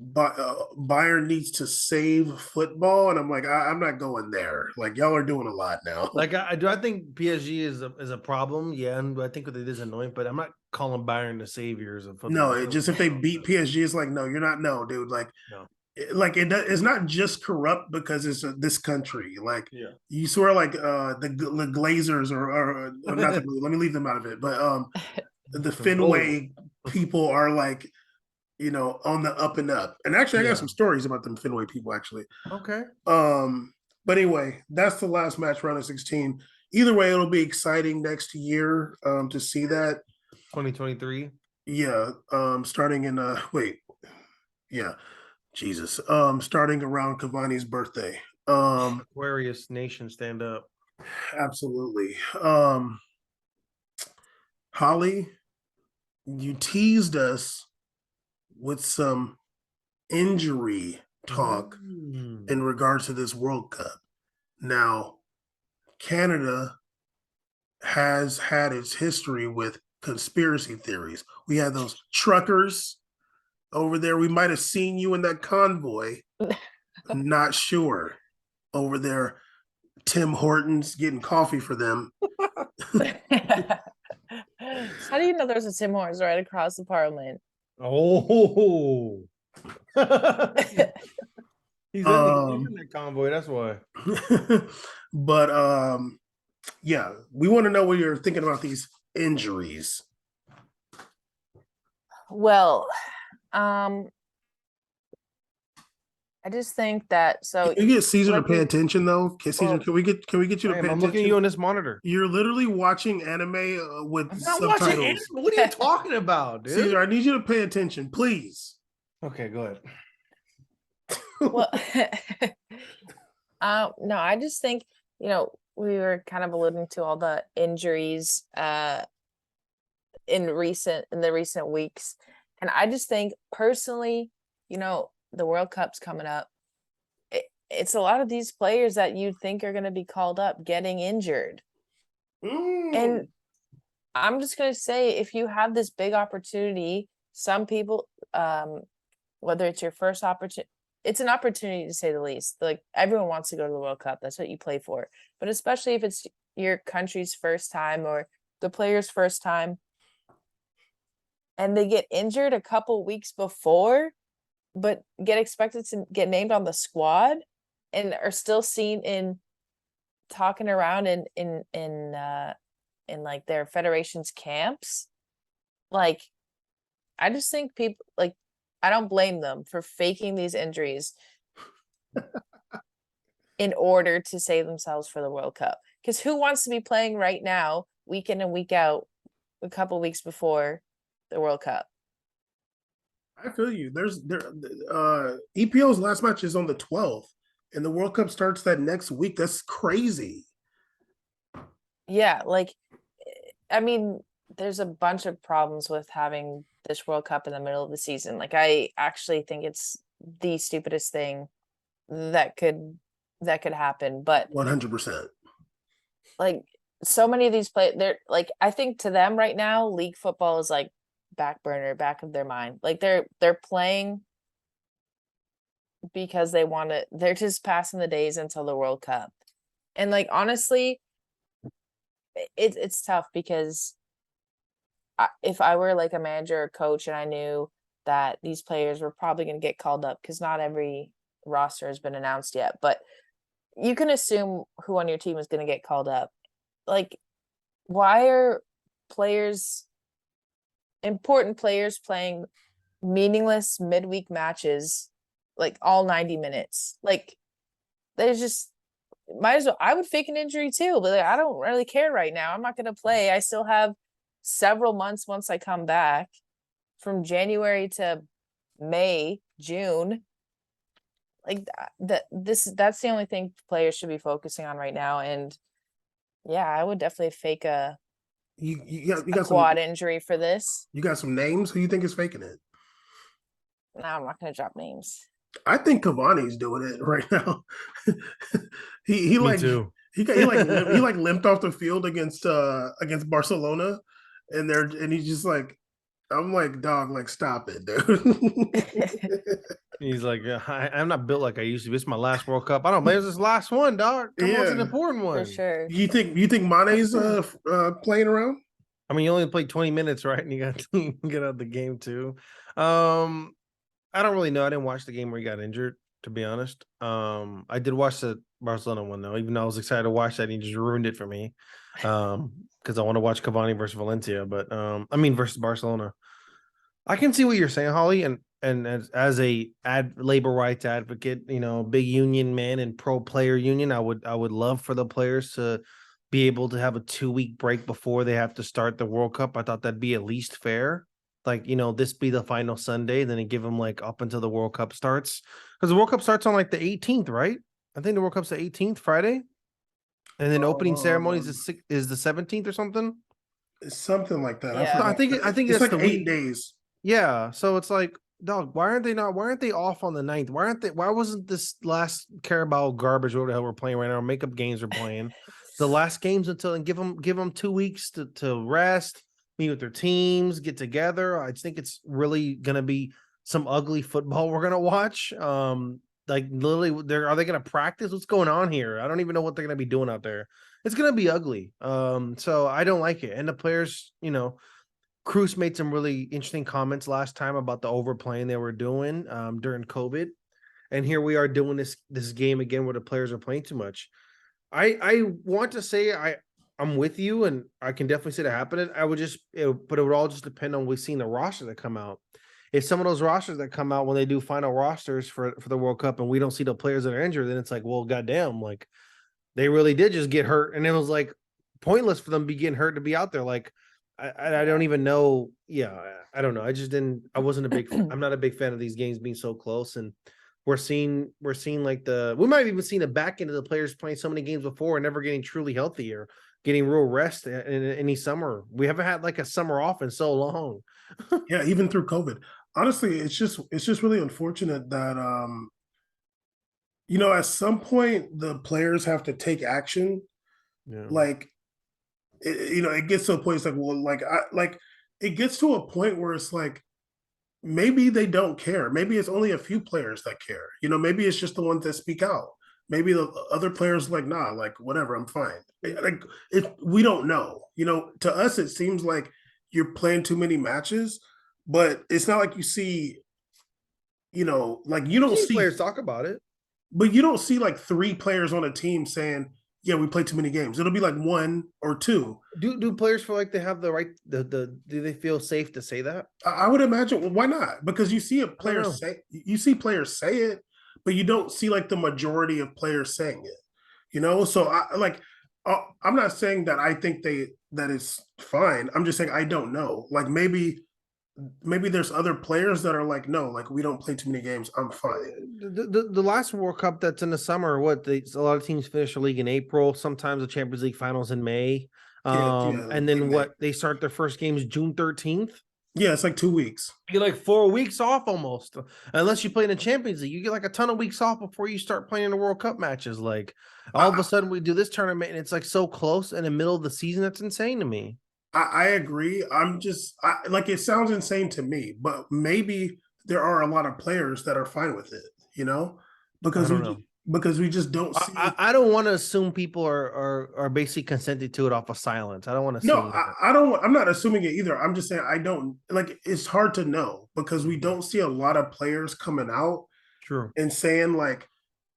Bayern needs to save football, and I'm like, I'm not going there. Like y'all are doing a lot now. Like I think PSG is a problem. Yeah, and I think what it is annoying, but I'm not calling Bayern the saviors of football. No, it just if they beat PSG, it's like no, you're not. No, dude. Like, no. It's not just corrupt because it's this country. Like, yeah, you swear like the Glazers or not. Let me leave them out of it. But the Fenway people are like, on the up and up. And actually, I got some stories about them Fenway people, actually. Okay. But anyway, that's the last match round of 16. Either way, it'll be exciting next year to see that. 2023. Yeah. Starting in yeah. Jesus. Starting around Cavani's birthday. Aquarius Nation, stand up. Absolutely. Holly, you teased us with some injury talk Mm. in regards to this World Cup. Now, Canada has had its history with conspiracy theories. We had those truckers over there. We might have seen you in that convoy. Not sure. Over there, Tim Hortons getting coffee for them. How do you know there's a Tim Hortons right across the parliament? Oh. He's in that convoy. That's why. but yeah, we want to know what you're thinking about these injuries. Well, I just think that so Can you get Caesar like to pay we attention though? Caesar, well, can we get you to I pay am. I'm looking at attention? you on this monitor. You're literally watching anime with I'm not watching anime. subtitles. What are you talking about, dude? Caesar, I need you to pay attention, please. Okay, go ahead. well no, I just think, we were kind of alluding to all the injuries in the recent weeks. And I just think personally, the World Cup's coming up. It's a lot of these players that you think are going to be called up getting injured. And I'm just going to say, if you have this big opportunity, some people, whether it's your first opportunity, it's an opportunity to say the least. Like, everyone wants to go to the World Cup. That's what you play for. But especially if it's your country's first time or the player's first time, and they get injured a couple weeks before, but get expected to get named on the squad and are still seen in talking around in like their federation's camps. Like, I just think people, like, I don't blame them for faking these injuries in order to save themselves for the World Cup. Because who wants to be playing right now, week in and week out, a couple weeks before the World Cup? I feel you. EPO's last match is on the 12th, and the World Cup starts that next week. That's crazy. Yeah, like, I mean, there's a bunch of problems with having this World Cup in the middle of the season. Like, I actually think it's the stupidest thing that could happen. But 100%. like, so many of these they're like, I think to them right now, league football is like back of their mind. Like, they're playing because they're just passing the days until the World Cup. And like, honestly, it's tough because if I were like a manager or coach and I knew that these players were probably going to get called up, because not every roster has been announced yet, but you can assume who on your team is going to get called up. Like, why are important players playing meaningless midweek matches, like all 90 minutes? Like, there's just, might as well, I would fake an injury too, but like, I don't really care right now. I'm not going to play. I still have several months once I come back, from January to May, June. Like, that's the only thing players should be focusing on right now. And yeah, I would definitely fake a You got quad injury for this. You got some names. Who you think is faking it? No, I'm not going to drop names. I think Cavani's doing it right now. he Me like too. he like limped off the field against Barcelona, and he's just like, I'm like, dog, like, stop it, dude. He's like, I'm not built like I used to be. It's my last World Cup. I don't blame this last one, dog. Come on, it's an Yeah. important one. For sure. You think Mane's playing around? I mean, you only played 20 minutes, right? And you got to get out of the game too. I don't really know. I didn't watch the game where he got injured, to be honest. I did watch the Barcelona one though, even though I was excited to watch that. And he just ruined it for me. Because I want to watch Cavani versus Valencia, but versus Barcelona. I can see what you're saying, Holly, and as a labor rights advocate, big union man and pro player union, I would love for the players to be able to have a 2-week break before they have to start the World Cup. I thought that'd be at least fair. like, this be the final Sunday, then they give them like up until the World Cup starts, because the World Cup starts on like the 18th, right? I think the World Cup's the 18th Friday, and then opening ceremonies is the 17th or something. It's something like that. I Yeah. No, I forgot. think It's that's like the 8 week. days. Yeah, so it's like, dog, why aren't they off on the 9th? Why wasn't this last Carabao garbage or whatever the hell we're playing right now, makeup games we're playing, the last games until, and give them 2 weeks to rest, meet with their teams, get together. I think it's really gonna be some ugly football we're gonna watch. Like literally, are they gonna practice? What's going on here? I don't even know what they're gonna be doing out there. It's gonna be ugly. So I don't like it. And the players, Cruz made some really interesting comments last time about the overplaying they were doing during COVID, and here we are doing this game again where the players are playing too much. I want to say I'm with you, and I can definitely see that happening. But it would all just depend on we've seen the roster that come out. If some of those rosters that come out when they do final rosters for the World Cup, and we don't see the players that are injured, then it's like, well, goddamn, like they really did just get hurt, and it was like pointless for them to be getting hurt to be out there. Like I don't even know. Yeah, I don't know. I wasn't a big I'm not a big fan of these games being so close, and we're seeing like we might have even seen a back end of the players playing so many games before and never getting truly healthy or getting real rest in any summer. We haven't had like a summer off in so long. Yeah, even through COVID. Honestly, it's just really unfortunate that at some point the players have to take action. Yeah. Like it gets to a point, it's like, well, it gets to a point where it's like maybe they don't care. Maybe it's only a few players that care. Maybe it's just the ones that speak out. Maybe the other players like, nah, like whatever, I'm fine. Like we don't know. To us it seems like you're playing too many matches, but it's not like you see, like you don't see players talk about it. but you don't see like 3 players on a team saying, yeah, we played too many games. It'll be like 1 or 2. Do players feel like they have the right do they feel safe to say that? I would imagine, well, why not? Because you see know. you see players say it, but you don't see like the majority of players saying it. So I'm not saying that I think that it's fine. I'm just saying I don't know. Like maybe there's other players that are like, no, like we don't play too many games. I'm fine. The last World Cup that's in the summer, a lot of teams finish the league in April, sometimes the Champions League finals in May. And then they start their first games June 13th. Yeah, it's like 2 weeks. You get like 4 weeks off almost, unless you play in the Champions League. You get like a ton of weeks off before you start playing the World Cup matches. Like all of a sudden we do this tournament and it's like so close in the middle of the season. That's insane to me. I agree. Like it sounds insane to me, but maybe there are a lot of players that are fine with it, because I don't know. because we just don't see. I don't want to assume people are basically consented to it off of silence. I don't want to No, assume that. I don't. I'm not assuming it either. I'm just saying I don't like. It's hard to know because we don't see a lot of players coming out True. and saying like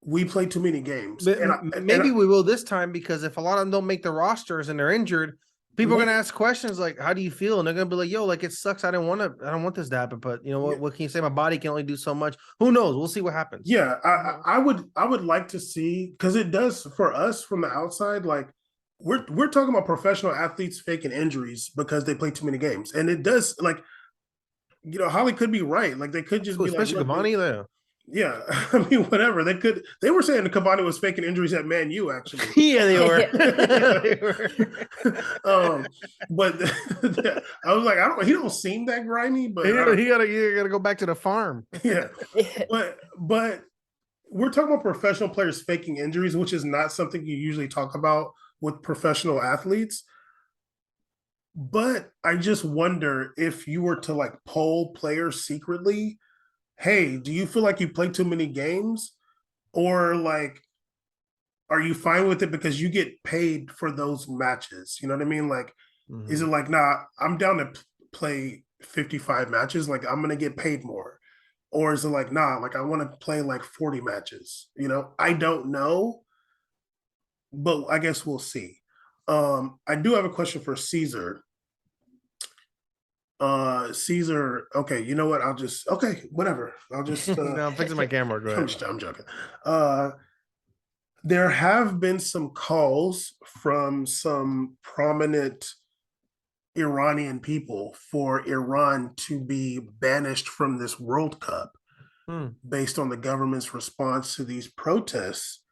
we play too many games. But maybe we will this time, because if a lot of them don't make the rosters and they're injured, people are gonna ask questions like, "How do you feel?" And they're gonna be like, "Yo, like it sucks. I don't want this to happen, but you know what? Yeah. What can you say? My body can only do so much. Who knows? We'll see what happens." Yeah, I would like to see, because it does for us from the outside. Like we're talking about professional athletes faking injuries because they play too many games, and it does like Holly could be right. Like they could just be especially like, Cavani there. yeah, I mean whatever they could. They were saying that Cavani was faking injuries at Man U actually. Yeah, they were. But I was like, he don't seem that grimy, but you gotta go back to the farm. yeah, but we're talking about professional players faking injuries, which is not something you usually talk about with professional athletes. But I just wonder if you were to like poll players secretly, hey, do you feel like you play too many games? Or like, are you fine with it because you get paid for those matches? You know what I mean? Like, is it like, nah, I'm down to play 55 matches, like I'm gonna get paid more? Or is it like, nah, like I want to play like 40 matches? I don't know, but I guess we'll see. I do have a question for Caesar. Caesar, okay, you know what? Whatever. I'll just No, I'm fixing my camera. Go ahead. I'm joking. There have been some calls from some prominent Iranian people for Iran to be banished from this World Cup Hmm. based on the government's response to these protests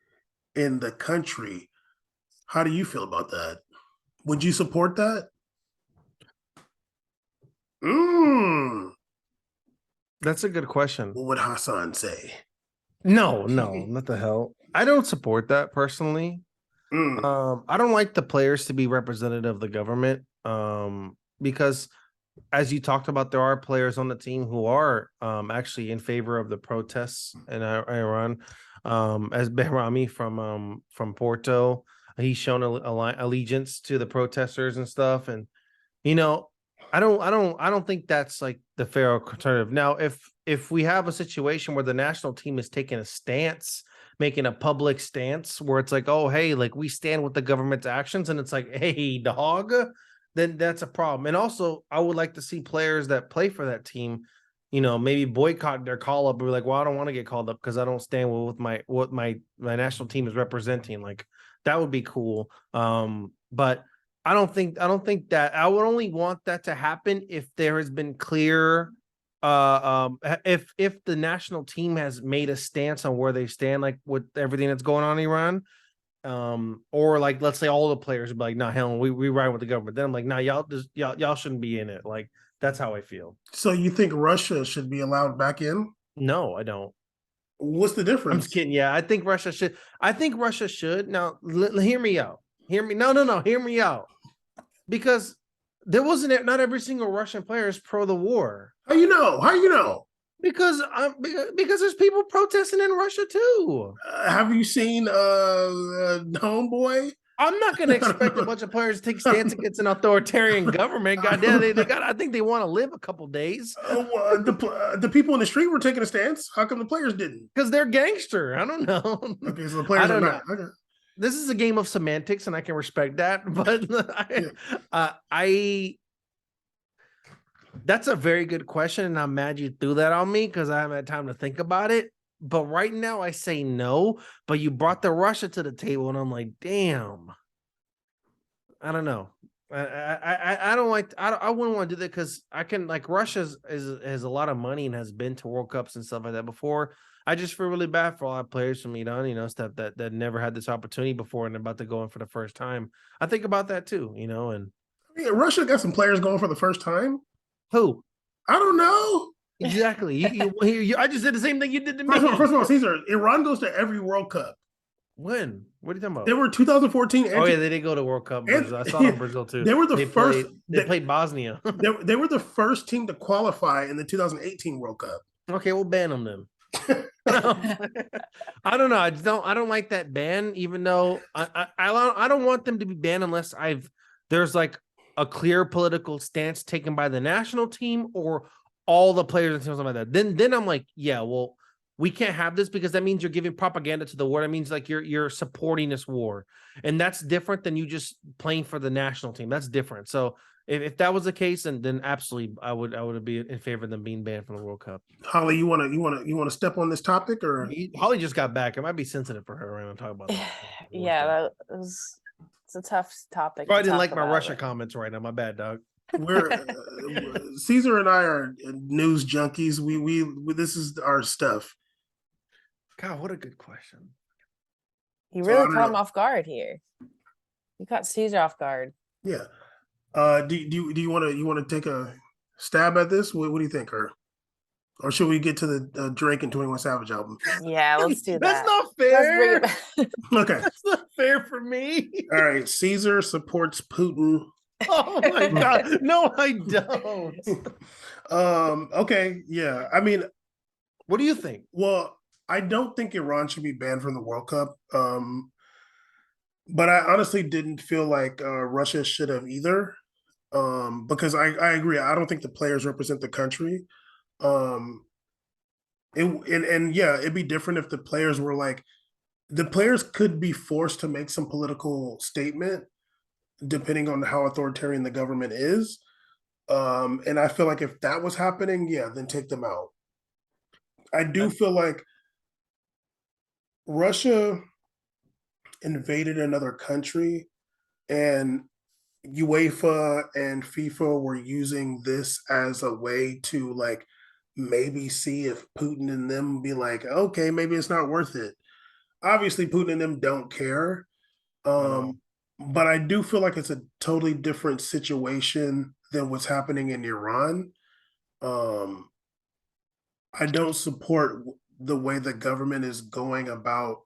in the country. How do you feel about that? Would you support that? Mm, That's a good question. what would Hassan say? No, no, not the hell. I don't support that personally. Mm, I don't like the players to be representative of the government. Because as you talked about, there are players on the team who are actually in favor of the protests in Iran. As Behrami from Porto, he's shown allegiance to the protesters and stuff, and you know, I don't think that's like the fair alternative. Now, if we have a situation where the national team is taking a stance, making a public stance where it's like, oh, hey, like we stand with the government's actions, and it's like, hey, dog, then that's a problem. And also, I would like to see players that play for that team, maybe boycott their call up and be like, well, I don't want to get called up because I don't stand with my national team is representing. Like that would be cool. But I don't think that I would only want that to happen if there has been clear if the national team has made a stance on where they stand, like with everything that's going on in Iran. Or like let's say all the players would be like, nah, hell, we ride with the government. Then I'm like, nah, y'all shouldn't be in it. Like that's how I feel. so you think Russia should be allowed back in? No, I don't. What's the I'm just difference? kidding. Yeah, I think Russia should. I think Russia should. Now, hear me out. Hear me. No. Hear me out. Because there wasn't not every single Russian player is pro the war. How you know? How you know? Because there's people protesting in Russia too. Have you seen Homeboy? I'm not going to expect a bunch of players to take stance against an authoritarian government. Goddamn, they got. I think they want to live a couple days The people in the street were taking a stance. How come the players didn't? because they're gangster. I don't know. Okay, so the players are don't not. Okay. This is a game of semantics, and I can respect that. But that's a very good question, and I'm mad you threw that on me because I haven't had time to think about it. But right now, I say no. But you brought the Russia to the table, and I'm like, damn. I don't know. I don't like. I wouldn't want to do that because I can like Russia has a lot of money and has been to World Cups and stuff like that before. I just feel really bad for a lot of players from Iran, stuff that never had this opportunity before and about to go in for the first time. I think about that too, and Yeah, Russia got some players going for the first time. who I don't know. exactly? I just did the same thing you did to me. First of all, Caesar, Iran goes to every World Cup. When? What are you talking about? They were 2014. Oh yeah, they did go to World Cup. Brazil. I saw them in Brazil too. They were the first. They played Bosnia. They were the first team to qualify in the 2018 World Cup. Okay, we'll ban them then. I don't know. I don't like that ban, even though I don't want them to be banned unless there's like a clear political stance taken by the national team or all the players and something like that. Then I'm like, yeah, well, we can't have this because that means you're giving propaganda to the war. That means like you're supporting this war, and that's different than you just playing for the national team. That's different. So if that was the case, then absolutely I would be in favor of them being banned from the World Cup. Holly, you wanna step on this topic or Holly just got back. It might be sensitive for her around and talk about that. Yeah, it's a tough topic. Probably to didn't talk like my about, Russia but- comments right now. My bad, dog. we're Caesar and I are news junkies. We this is our stuff. God, what a good question. You So I really don't caught him know. off guard here. You caught Caesar off guard. Yeah. Do you want to take a stab at this? What do you think, or should we get to the Drake and 21 Savage album? Yeah, let's do that. That's not Let's bring fair. it back. Okay. That's not fair for me. All right. Caesar supports Putin. Oh my god. No, I don't. Okay. Yeah. I mean, What do you think? well, I don't think Iran should be banned from the World Cup. But I honestly didn't feel like Russia should have either. Because I agree. I don't think the players represent the country. And yeah, it'd be different if the players were like, the players could be forced to make some political statement depending on how authoritarian the government is. And I feel like if that was happening, yeah, then take them out. I do feel like Russia invaded another country, and UEFA and FIFA were using this as a way to like maybe see if Putin and them be like, okay, maybe it's not worth it. Obviously, Putin and them don't care. I know. But I do feel like it's a totally different situation than what's happening in Iran. Um, I don't support the way the government is going about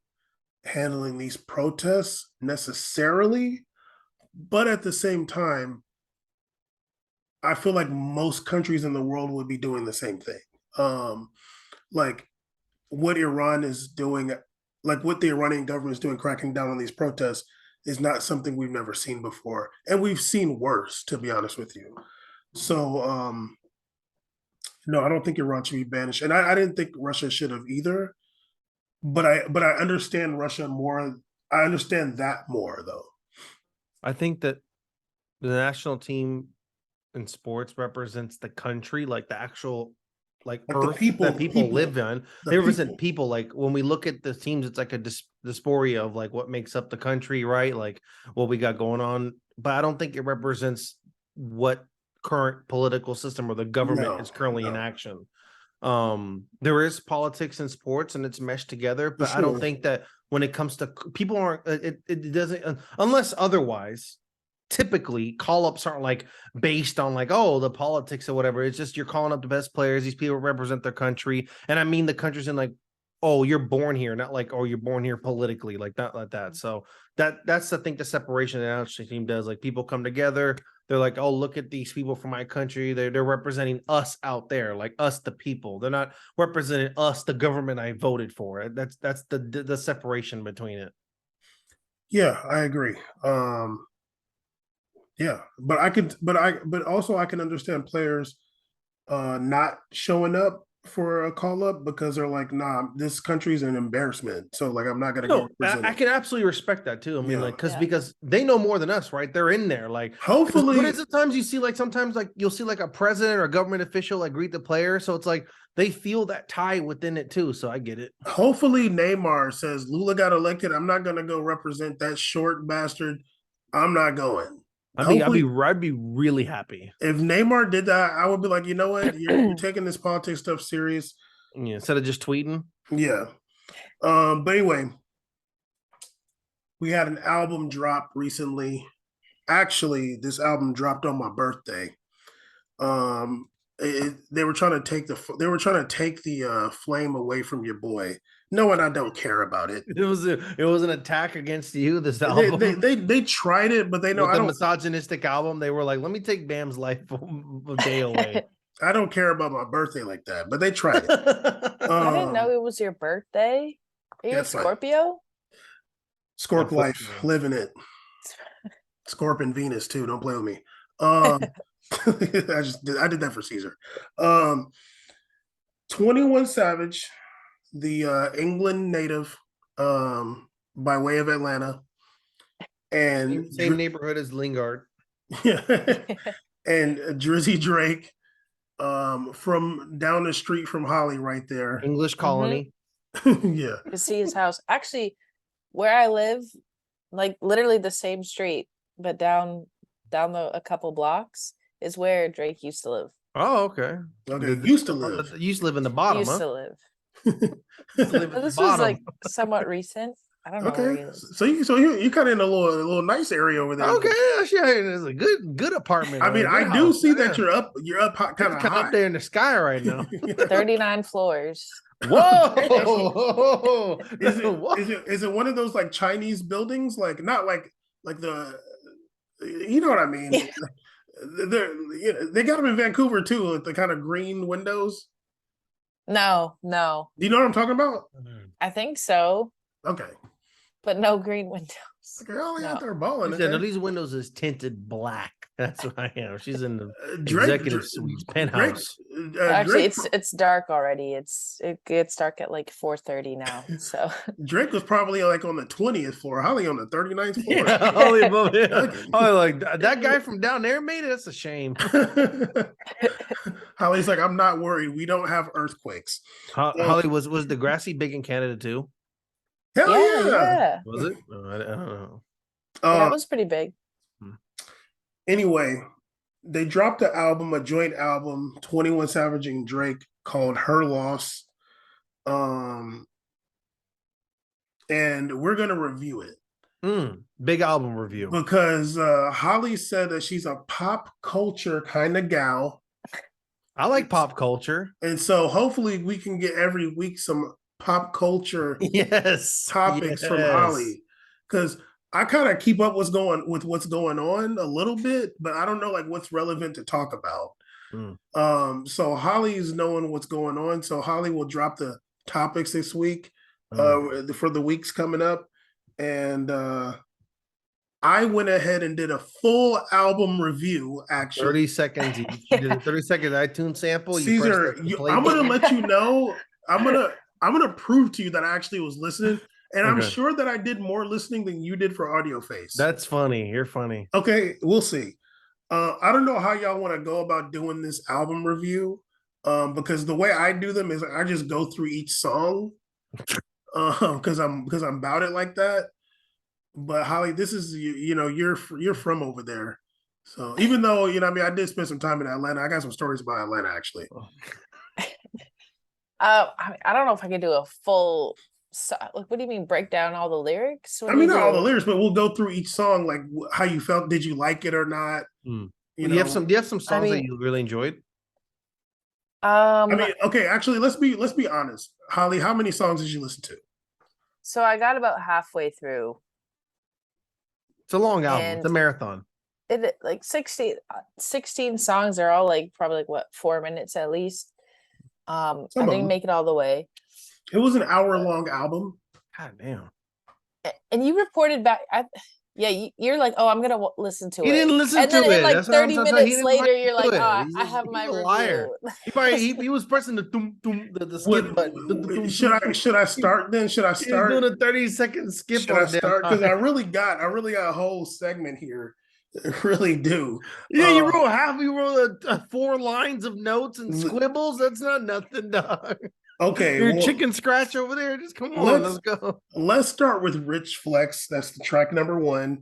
handling these protests necessarily, but at the same time, I feel like most countries in the world would be doing the same thing. Um, like what Iran is doing, like what the Iranian government is doing, cracking down on these protests, is not something we've never seen before, and we've seen worse, to be honest with you. So, no, I don't think Iran should be banished, and I didn't think Russia should have either. But I understand Russia more. I understand that more though. I think that the national team in sports represents the country, like the actual like Like the earth people, that people people, live on. the They represent people. people. Like when we look at the teams, it's like a dysphoria of like what makes up the country, right? Like what we got going on. But I don't think it represents what current political system or the government No, is currently in no, action. There is politics in sports and it's meshed together, for but I don't sure. think that when it comes to people aren't it doesn't unless otherwise typically call-ups aren't like based on like, oh, the politics or whatever. It's just you're calling up the best players. These people represent their country. And I mean the country's in like, oh, you're born here, not like, oh, you're born here politically, like not like that. So that's I think the separation the national team does. Like people come together, they're like, oh, look at these people from my country. They're representing us out there, like us, the people. They're not representing us, the government I voted for. That's the separation between it. Yeah, I agree. Yeah, but but also I can understand players not showing up for a call up because they're like, nah, this country's an embarrassment. So like I'm not gonna go No, represent I it. can absolutely respect that too. I mean, Yeah. like, Yeah. because they know more than us, right? They're in there, like, but Hopefully, sometimes you see, like, sometimes like you'll see like a president or a government official like greet the player, so it's like they feel that tie within it too. So I get it. hopefully Neymar says Lula got elected. I'm not gonna go represent that short bastard. I'm not going. Hopefully, I'd be really happy. if Neymar did that, I would be like, you know what? You're taking this politics stuff serious. Yeah, instead of just tweeting. Yeah. But anyway, we had an album drop recently. Actually, this album dropped on my birthday. They were trying to take the flame away from your boy, knowing I don't care about it. It was an attack against you. This They album they they, they tried it, but they know with I the don't misogynistic album, they were like, let me take Bam's life a day away. I don't care about my birthday like that. But they tried it. I didn't know it was your birthday. Are you Yeah, a it's fine. Scorpio? Scorp life, Unfortunately. living it. Scorp and Venus too. Don't play with me. I did that for Caesar. 21 Savage, the England native, by way of Atlanta, and Same neighborhood as Lingard. and Drizzy Drake, from down the street from Holly, right there. English colony. Yeah, To see his house. Actually, where I live, like literally the same street, but down a couple blocks is where Drake used to live. Oh, okay. okay. Used to live. Used to live in the bottom, Used huh? to live. Used to live But at the this was like bottom. somewhat recent. I don't know where he Okay, lives. so you kind of in a little nice area over there. Okay, yeah, it's a good apartment. I mean, good I do house. see Yeah. that you're up kind of It's high up there in the sky right now. 39 floors. Whoa! Is it one of those like Chinese buildings? Like not like the you know what I mean? Yeah. They got them in Vancouver too, with the kind of green windows. No. Do you know what I'm talking about? I think so, Okay. but no green windows. Okay, oh, they out No. there balling. She said, no, Okay. these windows is tinted black. That's what I am. She's in the Drake, executive suite, penthouse. Actually, Drake, it's dark already. It gets dark at like 4:30 now. So Drake was probably like on the 20th floor, Holly on the 39th floor. Yeah, Holly above it. Okay. Holly like that guy from down there made it. That's a shame. Holly's like, I'm not worried. We don't have earthquakes. Holly was Degrassi big in Canada too? Hell yeah. yeah. Was it? I don't know. Yeah, Uh, it was pretty big. Anyway, they dropped the album, a joint album, 21 Savage and Drake called Her Loss. Um, and we're gonna review it Big album review. because Holly said that she's a pop culture kind of gal. I like pop culture. And so hopefully we can get every week some pop culture Yes. topics from yes. Holly. Because I kind of keep up what's going on a little bit, but I don't know like what's relevant to talk about. So Holly's knowing what's going on. So Holly will drop the topics this week for the weeks coming up. And I went ahead and did a full album review, actually. 30 seconds each. You did a 30-second iTunes sample. Caesar, I'm gonna let you know. I'm gonna prove to you that I actually was listening. And I'm sure that I did more listening than you did for Audio Face. That's funny. You're funny. Okay, we'll see. I don't know how y'all want to go about doing this album review. Because the way I do them is I just go through each song. Because I'm about it like that. But Holly, this is you're from over there. So even though, I mean, I did spend some time in Atlanta, I got some stories about Atlanta actually. I don't know if I could do a full like, what do you mean break down all the lyrics? I mean, not all the lyrics, but we'll go through each song, like how you felt. Did you like it or not? Do you have some songs that you really enjoyed? I mean, okay, actually, let's be honest. Holly, how many songs did you listen to? So I got about halfway through. It's a long album. It's a marathon. It like 16 songs are all like probably like what 4 minutes at least. I didn't make it all the way. It was an hour-long album. God damn. And you reported back. You're like, oh, I'm gonna listen to it. He didn't listen to it. And like 30 minutes later, you're like, oh, I have my liar. He was pressing the skip button. Should I start then? Should I start? He's doing a 30-second skip. Should I start? Because I really got a whole segment here. I really do. Yeah, you wrote 4 lines of notes and squibbles. That's not nothing, dog. Okay, your chicken scratch over there. Just come on, let's go. Let's start with Rich Flex. That's the track number 1.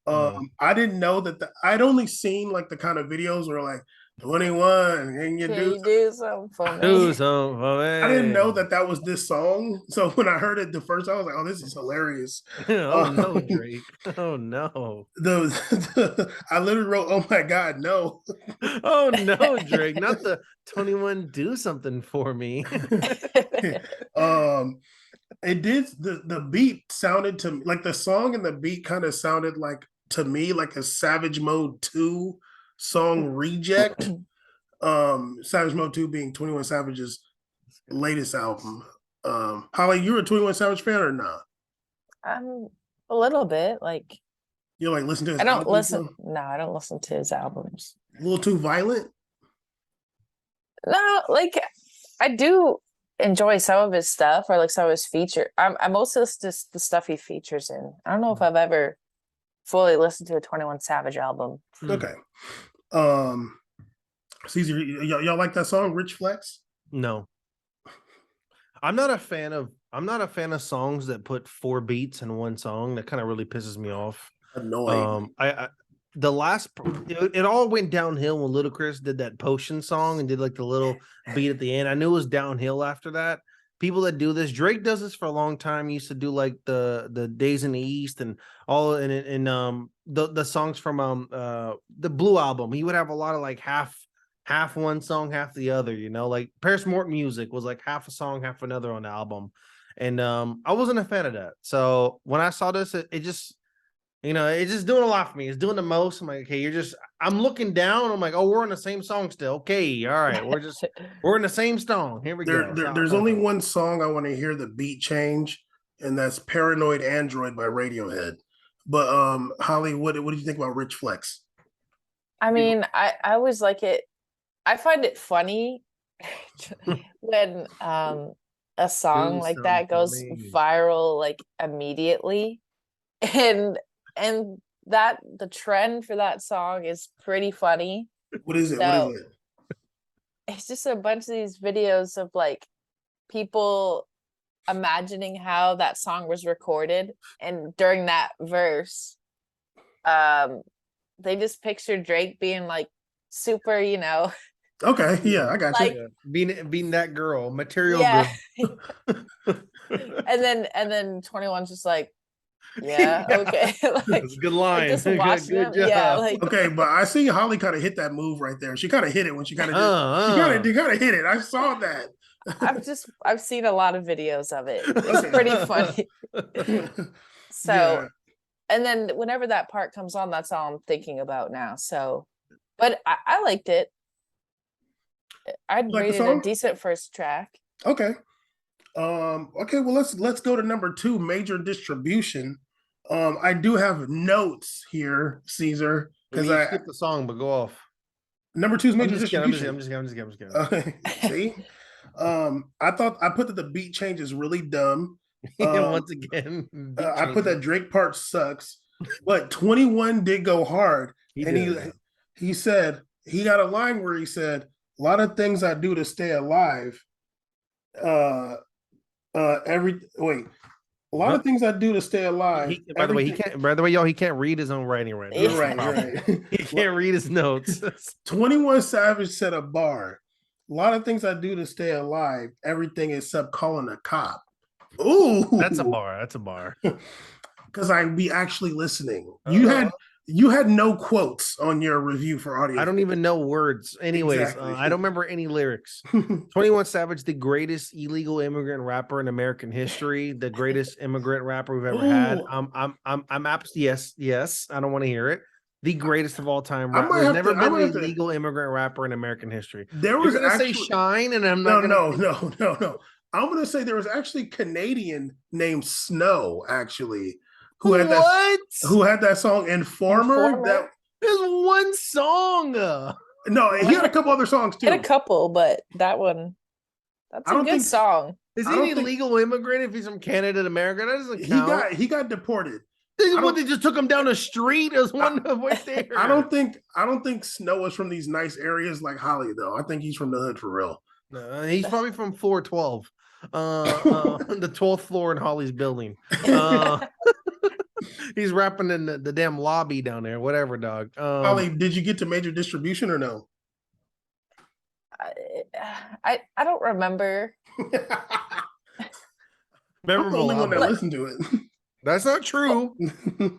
I didn't know that I'd only seen like the kind of videos where like 21 and you do something for me. Do something for me. I didn't know that was this song. So when I heard it the first time, I was like, oh, this is hilarious. Oh no, Drake. Oh no. I literally wrote, oh my God, no. Oh no, Drake. Not the 21 do something for me. It did the beat sounded to me like the song and the beat kind of sounded like to me like a Savage Mode 2 song reject. Savage Mode 2 being 21 Savage's latest album. Holly, you're a 21 Savage fan or not? A little bit. Like you like listen to his I don't albums, listen. No, I don't listen to his albums. A little too violent? No, like I do enjoy some of his stuff or like some of his feature. I mostly listen to the stuff he features in. I don't know if I've ever fully listened to a 21 Savage album. Okay. Caesar, y'all like that song, Rich Flex? No. I'm not a fan of songs that put 4 beats in one song. That kind of really pisses me off. Annoying. It all went downhill when Ludacris did that Potion song and did like the little beat at the end. I knew it was downhill after that. People that do this, Drake does this for a long time. He used to do like the Days in the East and all and the songs from the Blue album. He would have a lot of like half one song, half the other, like Paris Morton music was like half a song, half another on the album. And I wasn't a fan of that. So when I saw this, it just it's just doing a lot for me. It's doing the most. I'm like, okay, I'm looking down. I'm like, oh, we're in the same song still. Okay, all right. We're in the same song. Here we go. There's only one song I want to hear the beat change, and that's Paranoid Android by Radiohead. But Holly, what do you think about Rich Flex? I mean, I always like it. I find it funny when a song like that goes viral like immediately. And that the trend for that song is pretty funny. What is it? So, what is it? It's just a bunch of these videos of like people imagining how that song was recorded, and during that verse, they just picture Drake being like super, Okay, yeah, I got Like- you. Yeah. Being that girl, material yeah. girl. And then 21's just like, yeah, okay. Like, That's a good line. just Good- watching good them. Yeah, job. like Okay, but I see Holly kind of hit that move right there. She kind of hit it when she kind of Uh, did. She kind of hit it. I saw that. I've seen a lot of videos of it. It's Okay. pretty funny. So Yeah. and then whenever that part comes on, that's all I'm thinking about now. So but I liked it. I'd Like the rate it a song? decent first track. Okay. Okay, well let's go to number 2, major distribution. I do have notes here, Caesar, because you I skipped the song, but go off. number 2 is I'm major just kidding. distribution. I'm just kidding. See? I put that the beat change is really dumb. Once again, beat I put that changing. Drake part sucks, but 21 did go hard. And did. he said he got a line where he said, "A lot of things I do to stay alive. A lot of things I do to stay alive." By the way, he can't. By the way, y'all, he can't read his own writing right now. That's the You're problem. right. He can't read his notes. 21 Savage said a bar. A lot of things I do to stay alive. Everything except calling a cop. Ooh, That's a bar. That's a bar. Because I'd be actually listening. Uh-huh. You had no quotes on your review for audio. I don't even know words. Anyways, Exactly. I don't remember any lyrics. 21 Savage, the greatest illegal immigrant rapper in American history, the greatest immigrant rapper we've ever had. Yes. I don't want to hear it. The greatest of all time. I might There's have never to- I been might an have to- illegal immigrant rapper in American history. There You're was gonna say actually Shine, and I'm not gonna. no. I'm gonna say there was actually Canadian named Snow actually who had that song Informer. That There's one song. no, he had a couple other songs too. Hit a couple, but that one, that's I a don't good think- song. Is I he don't an think- illegal immigrant if he's from Canada and America? That doesn't count. He got deported. They just took him down the street as one right there. I don't think Snow is from these nice areas like Holly though. I think he's from the hood for real. No, he's probably from floor 12. The 12th floor in Holly's building. He's rapping in the damn lobby down there, whatever, dog. Holly, did you get to major distribution or no? I don't remember. I'm the memorable only one that album. listened to That's not true. it.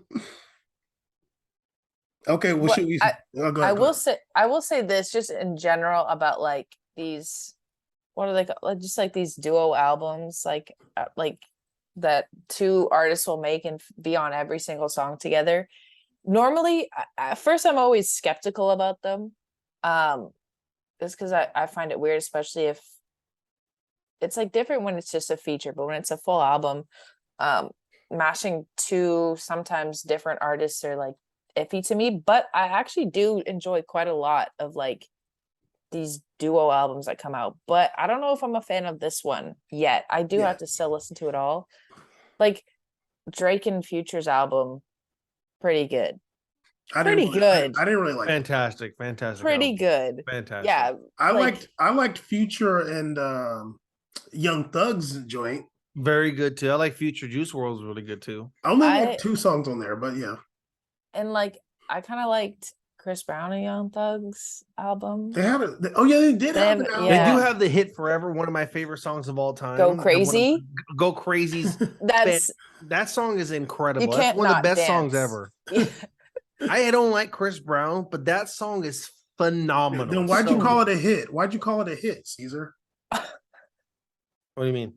Okay, well, But should we? Oh, go ahead, go ahead. I will say this just in general about like these, what are they called? Just like these duo albums, like that two artists will make and be on every single song together. Normally, at first I'm always skeptical about them. Just because I find it weird, especially if it's like different when it's just a feature, but when it's a full album, mashing two sometimes different artists are like iffy to me. But I actually do enjoy quite a lot of like these duo albums that come out. But I don't know if I'm a fan of this one yet. I do Yeah. have to still listen to it all. Like Drake and Future's album, pretty good. Pretty good. I didn't really like it. Fantastic. Pretty album. good. Fantastic. Yeah. I liked Future and Young Thug's joint. Very good too. I like Future Juice WRLD's really good too. I only I- like 2 songs on there, but yeah, And like I kind of liked Chris Brown and Young Thug's album. they have it. Oh yeah, they did They have have- it. Out. yeah. They do have the hit Forever, one of my favorite songs of all time. Go And one of- Crazy? Go Crazy's That's that song is incredible. That's can't one of the not best songs dance. ever. I don't like Chris Brown, but that song is phenomenal. Then why'd you call it a hit? Why'd you call it a hit, Caesar? What do you mean?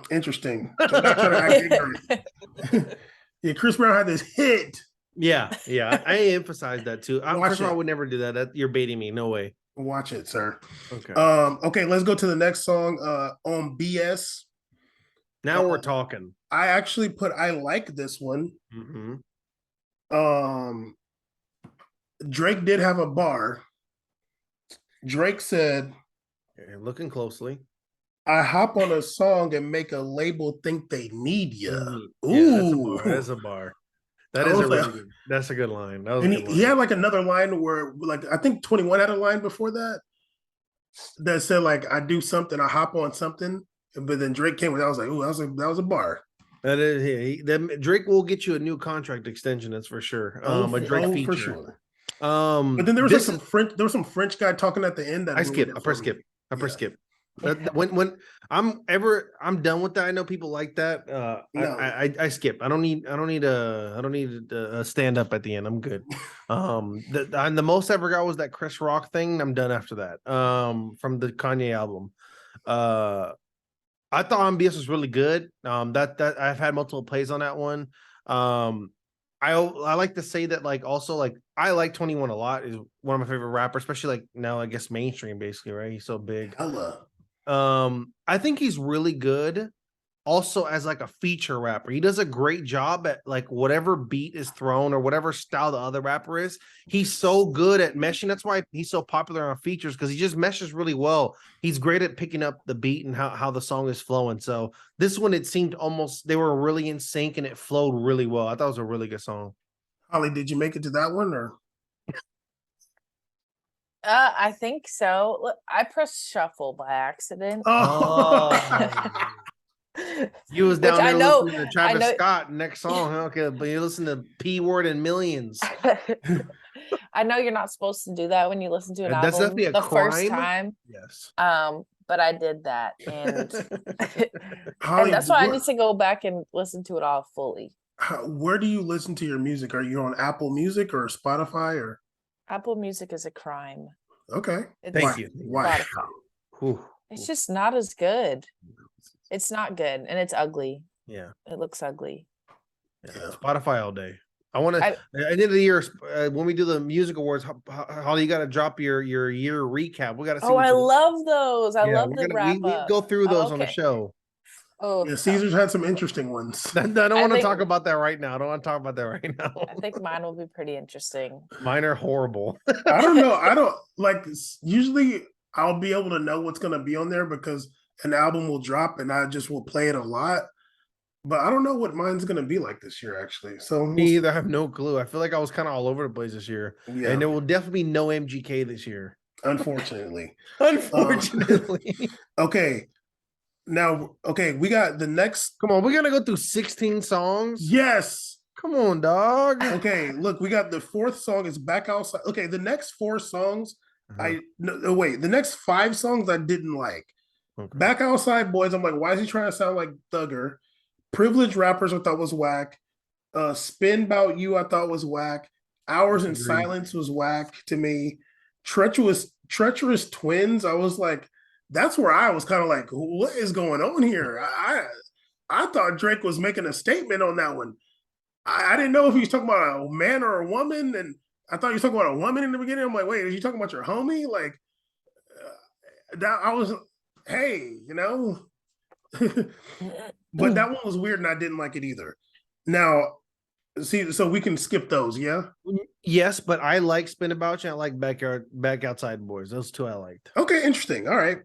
Interesting. So not trying to act ignorant. Yeah, Chris Brown had this hit. Yeah. I emphasize that too. Watch Chris Brown it. would never do that. You're baiting me. No way. Watch it, sir. Okay. Okay, let's go to the next song. On BS. Now we're talking. I actually I like this one. Mhm. Drake did have a bar. Drake said, Okay, looking closely. I hop on a song and make a label think they need ya. Mhm. Ooh. That's a bar. That I is a was really like- good. That's a good line. That was And a good he had line. like another line where like I think 21 had a line before that said like I do something, I hop on something, but then Drake came with that. I was like, ooh, that was a bar. That is, Drake will get you a new contract extension. That's for sure. A Drake feature. for sure. But But then there was like some French. There was some French guy talking at the end that I ruined skip. it I for press me. skip. I press Yeah. skip. When I'm done with that. I know people like that. No. I skip. I don't need a stand up at the end. I'm good. The most I ever got was that Chris Rock thing. I'm done after that. From the Kanye album. I thought MBS was really good. That I've had multiple plays on that one. I like to say that like also like I like 21 a lot. Is one of my favorite rappers, especially like now I guess mainstream basically, right? He's so big. Hella. I think he's really good also as like a feature rapper. He does a great job at like whatever beat is thrown or whatever style the other rapper is. He's so good at meshing. That's why he's so popular on features, because he just meshes really well. He's great at picking up the beat and how the song is flowing. So this one, it seemed almost they were really in sync and it flowed really well. I thought it was a really good song. Holly, did you make it to that one or? I think so. Look, I pressed shuffle by accident. Oh. You was down Which there I know- listening to Travis know- Scott next song. Huh? Okay, but you listen to P Word and Millions. I know you're not supposed to do that when you listen to an That's album definitely a the first crime. time. Yes. But I did that, and Holly, and that's why I where- need to go back and listen to it all fully. Where do you listen to your music? Are you on Apple Music or Spotify or? Apple Music is a crime. Okay. It's, Thank you. Why? Spotify. Whew. It's just not as good. It's not good, and it's ugly. Yeah. It looks ugly. Yeah. Spotify all day. I want to I- at the end of the year when we do the music awards. How you got to drop your year recap? We got to see. Oh, what I you- love those. I Yeah, love we're the gonna- wrap we up. go through those Oh, on the okay. show. Oh, Yeah, Caesar's had some interesting ones. I don't I want to think- talk about that right now. I don't want to talk about that right now. I think mine will be pretty interesting. Mine are horrible. I don't know. I don't like usually I'll be able to know what's gonna be on there because an album will drop and I just will play it a lot. But I don't know what mine's gonna be like this year actually. So Me either. I have no clue. I feel like I was kind of all over the place this year, yeah, and there will definitely be no MGK this year. unfortunately. Unfortunately. Okay. Now, okay, we got the next. Come on, we're gonna go through 16 songs. Yes. Come on, dog. Okay, look, we got the fourth song is Back Outside. Okay, the next four songs, Uh-huh. wait, the next five songs I didn't like. Okay. Back Outside Boys, I'm like, why is he trying to sound like Thugger? Privileged Rappers, I thought was whack. Spin About You, I thought was whack. Hours in Agreed. Silence was whack to me. Treacherous Twins, I was like, that's where I was kind of like, what is going on here? I thought Drake was making a statement on that one. I didn't know if he was talking about a man or a woman, and I thought he was talking about a woman in the beginning. I'm like, wait, are you talking about your homie? Like, that I was, hey, you know, but that one was weird, and I didn't like it either. Now, see, so we can skip those, yeah. Yes, but I like Spin About You. I like Back Outside Boys. Those two I liked. Okay, interesting. All right.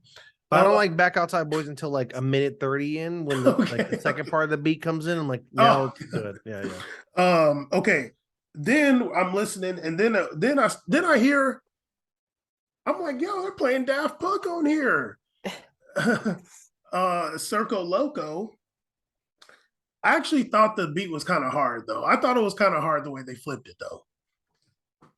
But I don't like Back Outside Boys until like a minute 30 in when the, like the Okay. second part of the beat comes in. I'm like, no, Oh. it's good. Yeah. Okay. Then I'm listening, and then I hear, I'm like, yo, they're playing Daft Punk on here. Circo Loco. I actually thought the beat was kind of hard though. I thought it was kind of hard the way they flipped it though.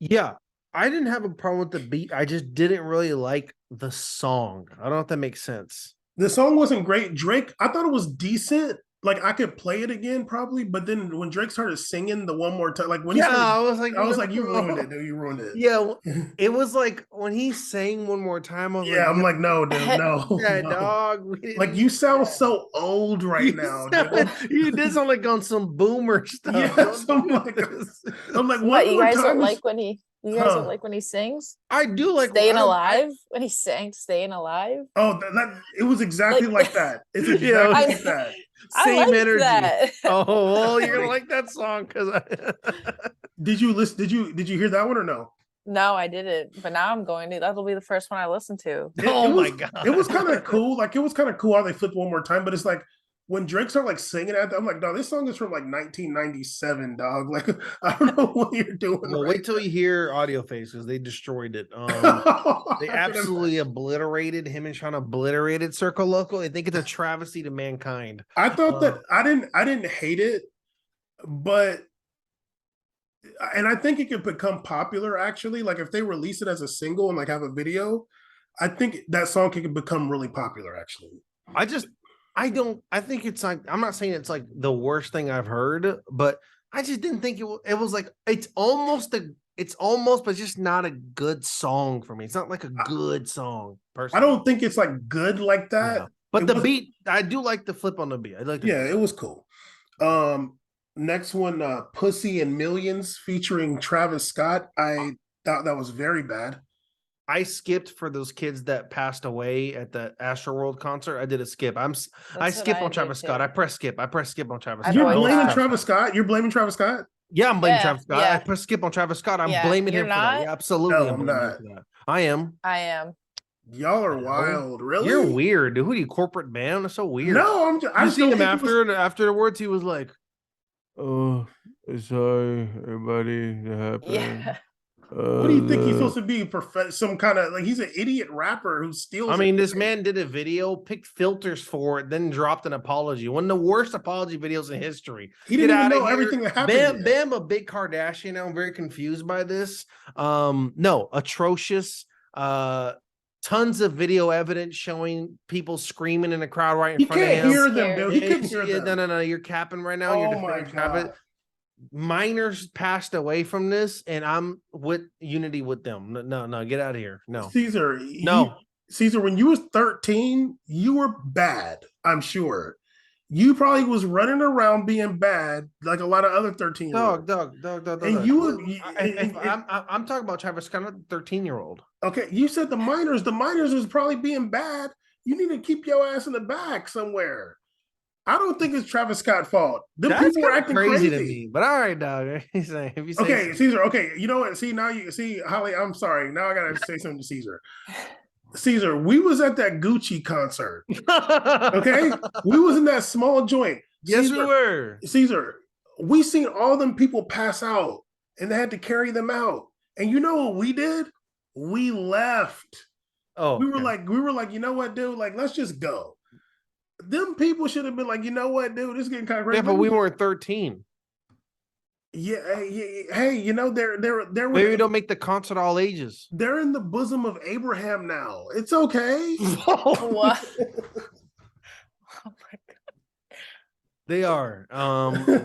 Yeah. I didn't have a problem with the beat. I just didn't really like the song. I don't know if that makes sense. The song wasn't great. Drake, I thought it was decent. Like I could play it again probably, but then when Drake started singing the one more time, like when he Yeah, started, I was like, you no. ruined it, dude. You ruined it. Yeah, it was like when he sang one more time. I was Yeah, I'm like, no, dude, no. yeah, no. dog. Like you sound so old right now, dude. You did sound like on some boomer stuff. Yes, Don't I'm do like- this. I'm like, What, one you more guys time. don't is- like when he Huh. don't like when he sings? I do like Staying I don't- Alive? When he sang Staying Alive? Oh, it was exactly Like- like that. It's exactly Yeah. like that. I Same like energy. that. Oh, well, you're gonna like that song because Did you listen? Did you hear that one or no? No, I didn't. But now I'm going to. That'll be the first one I listen to. It- Oh it my was- God. It was kind of cool. Like it was kind of cool how they flipped one more time, but it's like when Drake started like singing at that, I'm like, dog, this song is from like 1997, dog. Like, I don't know what you're doing. Well, right wait till you hear Audio Face because they destroyed it. They I can absolutely imagine. obliterated him and Sean obliterated Circle Loco. I think it's a travesty to mankind. I thought that I didn't hate it, but and I think it could become popular actually. Like if they release it as a single and like have a video, I think that song could become really popular actually. I think it's like, I'm not saying it's like the worst thing I've heard, but I just didn't think it was like, it's almost, but just not a good song for me. It's not like a good song, I personally. don't think it's like good like that. Yeah. But It the was- beat, I do like the flip on the beat. I like the Yeah, beat. it was cool. Next one, Pussy and Millions featuring Travis Scott. I thought that was very bad. I skipped for those kids that passed away at the Astroworld concert. I did a skip. I That's skip what on did Travis Scott. too. I press skip. I press skip on Travis I've Scott. You're I always always blaming thought- Travis Scott. You're blaming Travis Scott. Yeah, I'm blaming Yeah, Travis Scott. I yeah. press skip on Travis Scott. I'm Yeah, blaming you're him for that. not? Yeah, absolutely. No, I'm I'm blaming him not. for that. I am. I am. Y'all are No. wild. Really? You're weird, dude. Who are you, corporate band? That's so weird. No, I'm just. I You just see don't him think it was- afterwards. He was like, "Oh, sorry, everybody. That happened. Yeah. What do you think he's supposed to be? Some kind of like he's an idiot rapper who steals. I mean, this everything. man did a video, picked filters for it, then dropped an apology. One of the worst apology videos in history. He didn't even outta know here. everything that happened. Bam, a big Kardashian. I'm very confused by this. No, atrocious. Tons of video evidence showing people screaming in the crowd right in He front of can't him. hear them, dude. He couldn't hear Yeah, them. No, you're capping right now. Oh You're my defending Travis. god. Minors passed away from this, and I'm with unity with them. No, get out of here. No, Caesar. no. Caesar, when you was 13, you were bad. I'm sure. You probably was running around being bad, like a lot of other 13 year olds. Dog. And you would- I'm talking about Travis Scott, not the 13-year-old. Okay, you said the minors. The minors was probably being bad. You need to keep your ass in the back somewhere. I don't think it's Travis Scott's fault. Them That's people were kinda acting crazy crazy to me. But all right, dog. If you say Okay, so. Caesar. Okay, you know what? See now you see Holly. I'm sorry. Now I gotta say something to Caesar. Caesar, we was at that Gucci concert. Okay, we was in that small joint. Yes, Caesar, we were. Caesar, we seen all them people pass out, and they had to carry them out. And you know what we did? We left. Oh, We were okay. like, you know what, dude? Like, let's just go. Them people should have been like, you know what, dude? This is getting kind of crazy. Yeah, but we weren't 13. Yeah, hey, you know they're Maybe we don't make the concert all ages. they're in the bosom of Abraham now. It's okay. What? Oh my god. They are.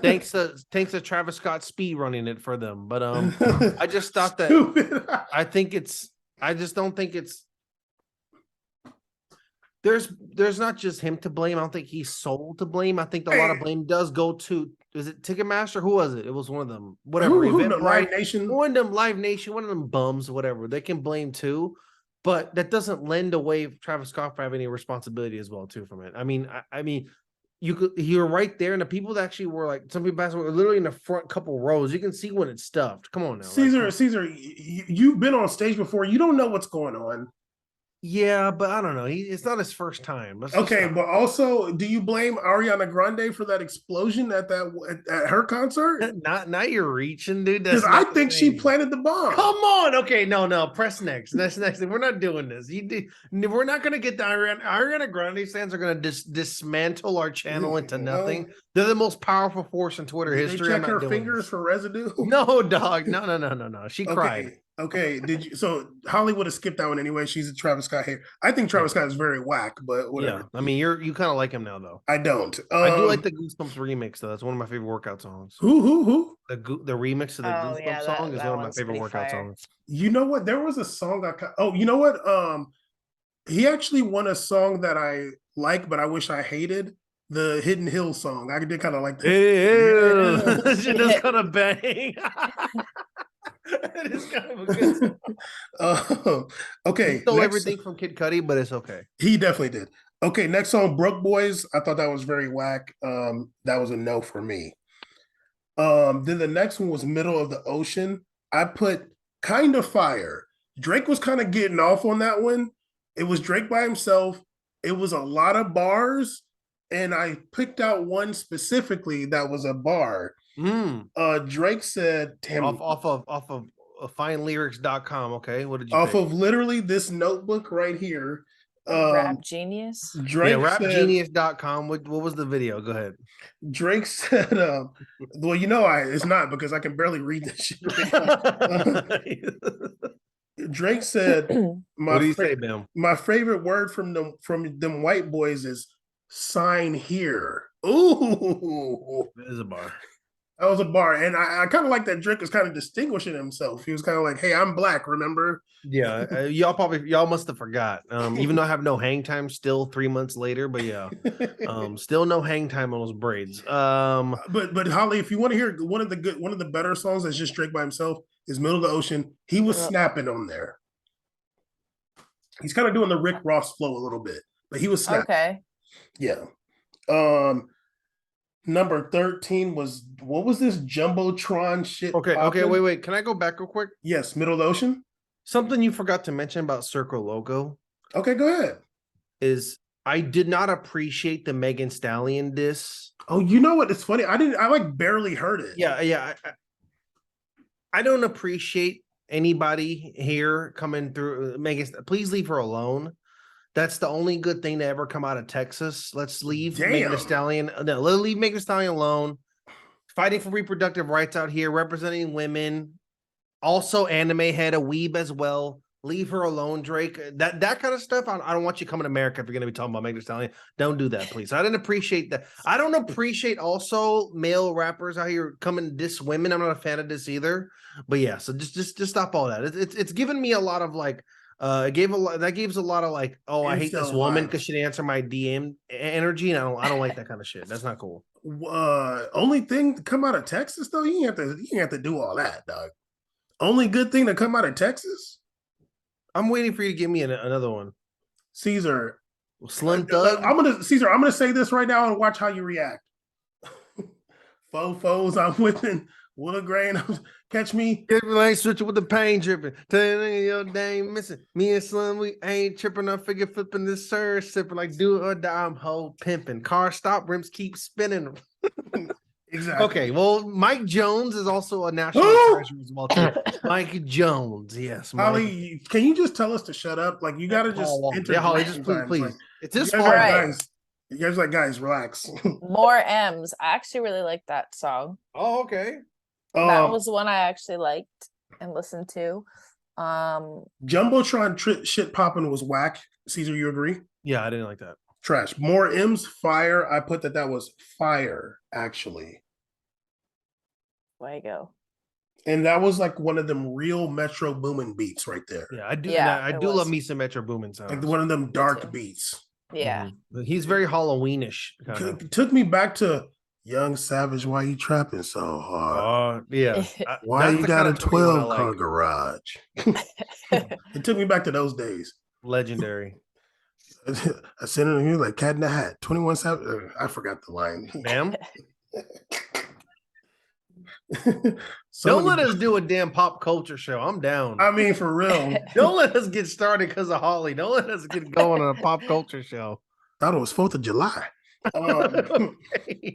Thanks to Travis Scott speed running it for them. But I just thought that Stupid. I just don't think it's there's not just him to blame. I don't think he's sole to blame. I think a lot of Hey. blame does go to, is it Ticketmaster? Who was it? It was one of them. Whatever. Who the Eventbrite, Live Nation? one of them Live Nation, one of them bums, whatever. They can blame too, but that doesn't lend away Travis Scott for having any responsibility as well too from it. I mean, you're right there, and the people that actually were like, some people were literally in the front couple rows. You can see when it's stuffed. Come on now, Caesar, you've been on stage before. You don't know what's going on. Yeah, but I don't know. It's not his first time. Let's just Okay, stop. but also, do you blame Ariana Grande for that explosion at her concert? Now you're reaching, dude. Because That's I not the think she same. planted the bomb. Come on. Okay, no. Press next. That's next. We're not doing this. We're not gonna get the Ariana Grande fans are gonna dismantle our channel into nothing. They're the most powerful force in Twitter Did history. they I'm check not her doing fingers this. for residue? No, dog. No. She cried. Okay. Did you? So Hollywood has skipped that one anyway. She's a Travis Scott hater. I think Travis Scott is very whack, but whatever. Yeah. I mean, you kind of like him now, though. I don't. I do like the Goosebumps remix, though. That's one of my favorite workout songs. Who? The remix of the Oh, Goosebumps yeah, song is that one of my one's favorite pretty workout fire. songs. You know what? There was a song you know what? He actually won a song that I like, but I wish I hated. The Hidden Hill song. I did kind of like that. Ew. She does kind of bang. It is kind of a good song. Okay. He stole next- everything from Kid Cudi, but it's okay. He definitely did. Okay, next song, Broke Boys. I thought that was very whack. That was a no for me. Then the next one was Middle of the Ocean. I put Kind of Fire. Drake was kind of getting off on that one. It was Drake by himself. It was a lot of bars, and I picked out one specifically that was a bar. Drake said, "Damn, Off of finelyrics.com. Okay, what did you off pick? of literally this notebook right here." Rap Genius. Drake said, rapgenius.com. What was the video? Go ahead. Drake said, well, it's not because I can barely read this shit. Drake said, What do you say, Bam? my favorite word from them white boys is sign here. Ooh, It is a bar. that was a bar. And I kind of like that Drake was kind of distinguishing himself. He was kind of like, hey, I'm black, remember? Yeah, y'all must have forgot. Even though I have no hang time still 3 months later, but yeah, still no hang time on those braids. But Holly, if you want to hear one of the better songs that's just Drake by himself is Middle of the Ocean. He was snapping on there. He's kind of doing the Rick Ross flow a little bit, but he was snapping. Okay. Yeah. Number 13 was, what was this Jumbotron shit? Okay, wait. Can I go back real quick? Yes, Middle of the Ocean. Something you forgot to mention about Circle Logo Okay, go ahead. is I did not appreciate the Megan Stallion diss. Oh, you know what? It's funny. I like barely heard it. Yeah. I don't appreciate anybody here coming through. Megan, please leave her alone. That's the only good thing to ever come out of Texas. Let's leave Megan Thee Stallion. No, let's leave Megan Thee Stallion alone. Fighting for reproductive rights out here, representing women. Also, anime head, a weeb as well. Leave her alone, Drake. That kind of stuff. I don't want you coming to America if you're going to be talking about Megan Thee Stallion. Don't do that, please. I didn't appreciate that. I don't appreciate also male rappers out here coming to diss women. I'm not a fan of this either. But yeah, so just stop all that. It's given me a lot of like. It gives a lot of like, oh, I hate this woman because she didn't answer my DM energy, and I don't like that kind of shit. That's not cool. Only thing to come out of Texas though, you ain't have to do all that, dog. Only good thing to come out of Texas. I'm waiting for you to give me another one. Caesar, Slim Thug. I'm gonna say this right now and watch how you react. Fofos, I'm whipping. What a grain. Catch me. Like switching with the pain dripping. Tell you nigga your dame missing. Me and Slim, we ain't tripping. I figure flipping this sir sipping like do or die. I'm whole pimping. Car stop, rims keep spinning. Exactly. Okay, well, Mike Jones is also a national treasure as well too. Mike Jones, yes. Holly, can you just tell us to shut up? Like you gotta just yeah, Holly, just please. Like, it's his fault. You guys like, guys, relax. More M's. I actually really like that song. Oh, okay. That was one I actually liked and listened to. Jumbotron shit popping was whack. Caesar, you agree? Yeah, I didn't like that. Trash. More M's fire. I put that was fire, actually. Fuego. And that was like one of them real Metro Boomin beats right there. Yeah, I do. Yeah, I do love me some Metro Boomin sounds. Like one of them dark beats. Yeah. He's very Halloweenish. Took me back to Young Savage. Why you trapping so hard? Yeah. Why you got a 12 car garage? It took me back to those days. Legendary. I sent it to you like Cat in the Hat. 21 Savage. I forgot the line. Ma'am. Don't let us do a damn pop culture show. I'm down. I mean, for real. Don't let us get started because of Holly. Don't let us get going on a pop culture show. Thought it was 4th of July.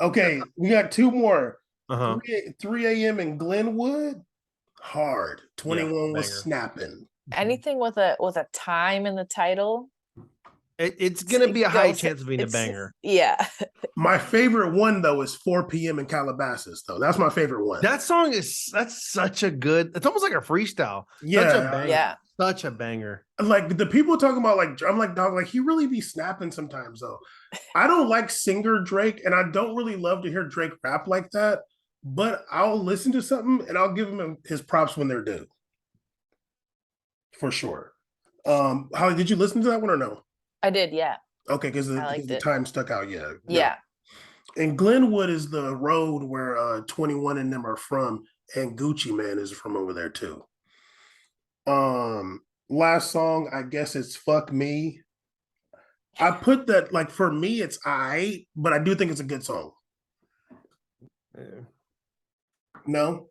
Okay, we got two more. 3 a.m. in Glenwood. Hard. 21 was snapping. Anything with a time in the title. It's gonna be a high chance of being a banger. Yeah. My favorite one though is 4 p.m. in Calabasas, though. That's my favorite one. That's such a good, it's almost like a freestyle. Yeah. Such a banger. Yeah. Such a banger. Like the people talking about, like, I'm like, dog, like he really be snapping sometimes though. I don't like singer Drake, and I don't really love to hear Drake rap like that, but I'll listen to something and I'll give him his props when they're due. For sure. Holly, did you listen to that one or no? I did, yeah. Okay, because the time stuck out, yeah. Yeah. And Glenwood is the road where 21 and them are from, and Gucci Man is from over there too. Last song, I guess it's Fuck Me. I put that, like, for me, it's aight, but I do think it's a good song. Yeah. No?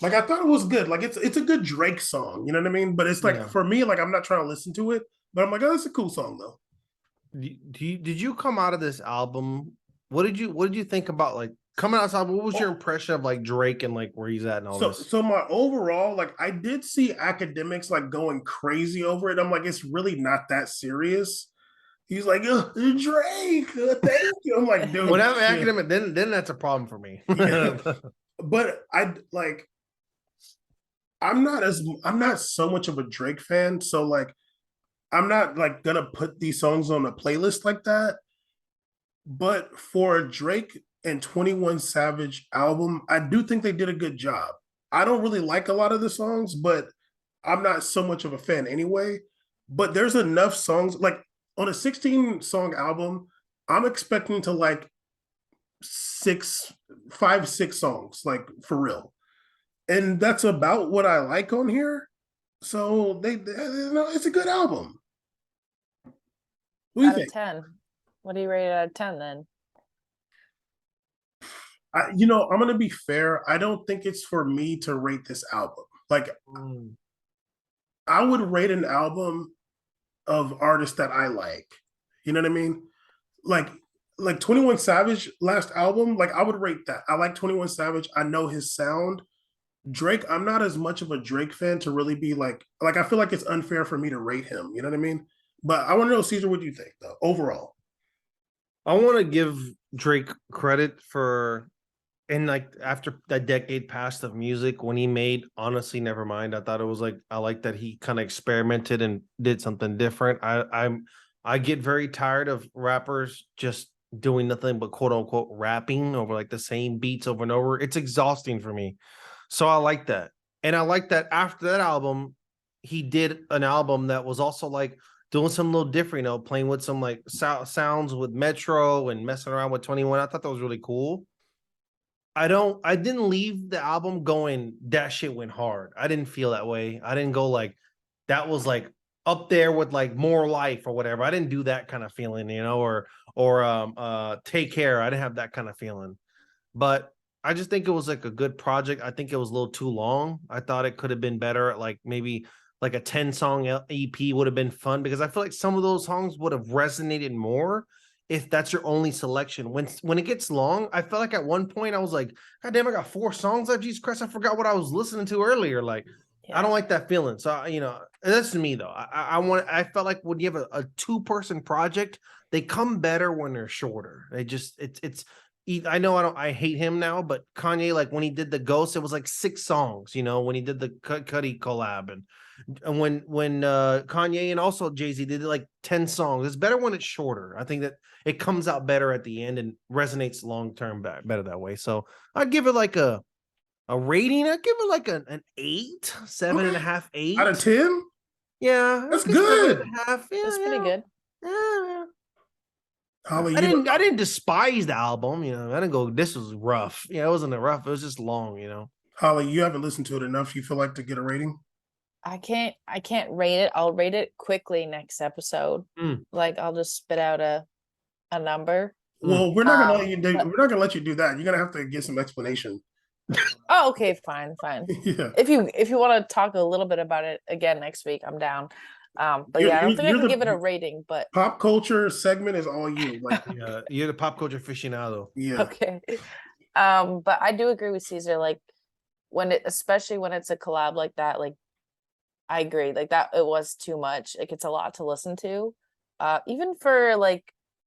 Like, I thought it was good. Like, it's a good Drake song, you know what I mean? But it's like, for me, like, I'm not trying to listen to it, but I'm like, oh, it's a cool song, though. Did you come out of this album? What did you think about like coming outside? What was your impression of like Drake and like where he's at and all So, this? so my overall, like, I did see academics like going crazy over it. I'm like, it's really not that serious. He's like, Drake, thank you. I'm like, When dude, I'm chill. academic, then that's a problem for me. Yeah. But I like, I'm not so much of a Drake fan. So like, I'm not like gonna put these songs on a playlist like that. But for a Drake and 21 Savage album, I do think they did a good job. I don't really like a lot of the songs, but I'm not so much of a fan anyway. But there's enough songs like on a 16 song album, I'm expecting to like six, five, six songs, like for real. And that's about what I like on here. So it's a good album. What do you Out of think? 10. What do you rate it out of 10 then? I'm gonna be fair. I don't think it's for me to rate this album. Like Mm. I would rate an album of artists that I like. You know what I mean? Like like 21 Savage last album, like I would rate that. I like 21 Savage. I know his sound. Drake, I'm not as much of a Drake fan to really be like I feel like it's unfair for me to rate him. You know what I mean? But I want to know, Caesar, what do you think though overall? I want to give Drake credit for, and like after that decade passed of music, when he made Honestly Nevermind, I thought it was like I like that he kind of experimented and did something different. I get very tired of rappers just doing nothing but quote unquote rapping over like the same beats over and over. It's exhausting for me. So I like that. And I like that after that album, he did an album that was also like doing some little different, playing with some like sounds with Metro and messing around with 21. I thought that was really cool. I didn't leave the album going, that shit went hard. I didn't feel that way. I didn't go like that was like up there with like More Life or whatever. I didn't do that kind of feeling, or Take Care. I didn't have that kind of feeling. But I just think it was like a good project. I think it was a little too long. I thought it could have been better at like maybe like a 10 song EP would have been fun, because I feel like some of those songs would have resonated more if that's your only selection. When it gets long, I felt like at one point I was like, God damn, I got 4 songs left. Jesus Christ, I forgot what I was listening to earlier. Like, I don't like that feeling. So that's me though. I felt like when you have a 2-person project, they come better when they're shorter. They just it's I know I hate him now, but Kanye, like when he did the Ghost, it was like 6 songs, when he did the Cudi collab, and when Kanye and also Jay-Z did like 10 songs. It's better when it's shorter. I think that it comes out better at the end and resonates long term better that way. So I'd give it like a rating. I'd give it like an 8, seven and a Okay. half, 8. Out of 10? Yeah, That's like a seven good. and a half. Yeah, That's pretty good. yeah. Holly, I didn't despise the album, I didn't go, this was rough. Yeah, it wasn't a rough, it was just long. Holly, you haven't listened to it enough. You feel like to get a rating? I can't rate it. I'll rate it quickly next episode. Mm. Like I'll just spit out a number. Well, we're not gonna let Um, you do. but We're not gonna let you do that. You're gonna have to get some explanation. oh, okay, fine. Yeah, If you want to talk a little bit about it again next week, I'm down. But you're, yeah, I you're, don't think I you're can give it a the rating, but pop culture segment is all you. Like, Yeah, you're the pop culture aficionado. yeah, okay. But I do agree with Caesar, like especially when it's a collab like that, like I agree, like that it was too much. Like it's a lot to listen to. Even for like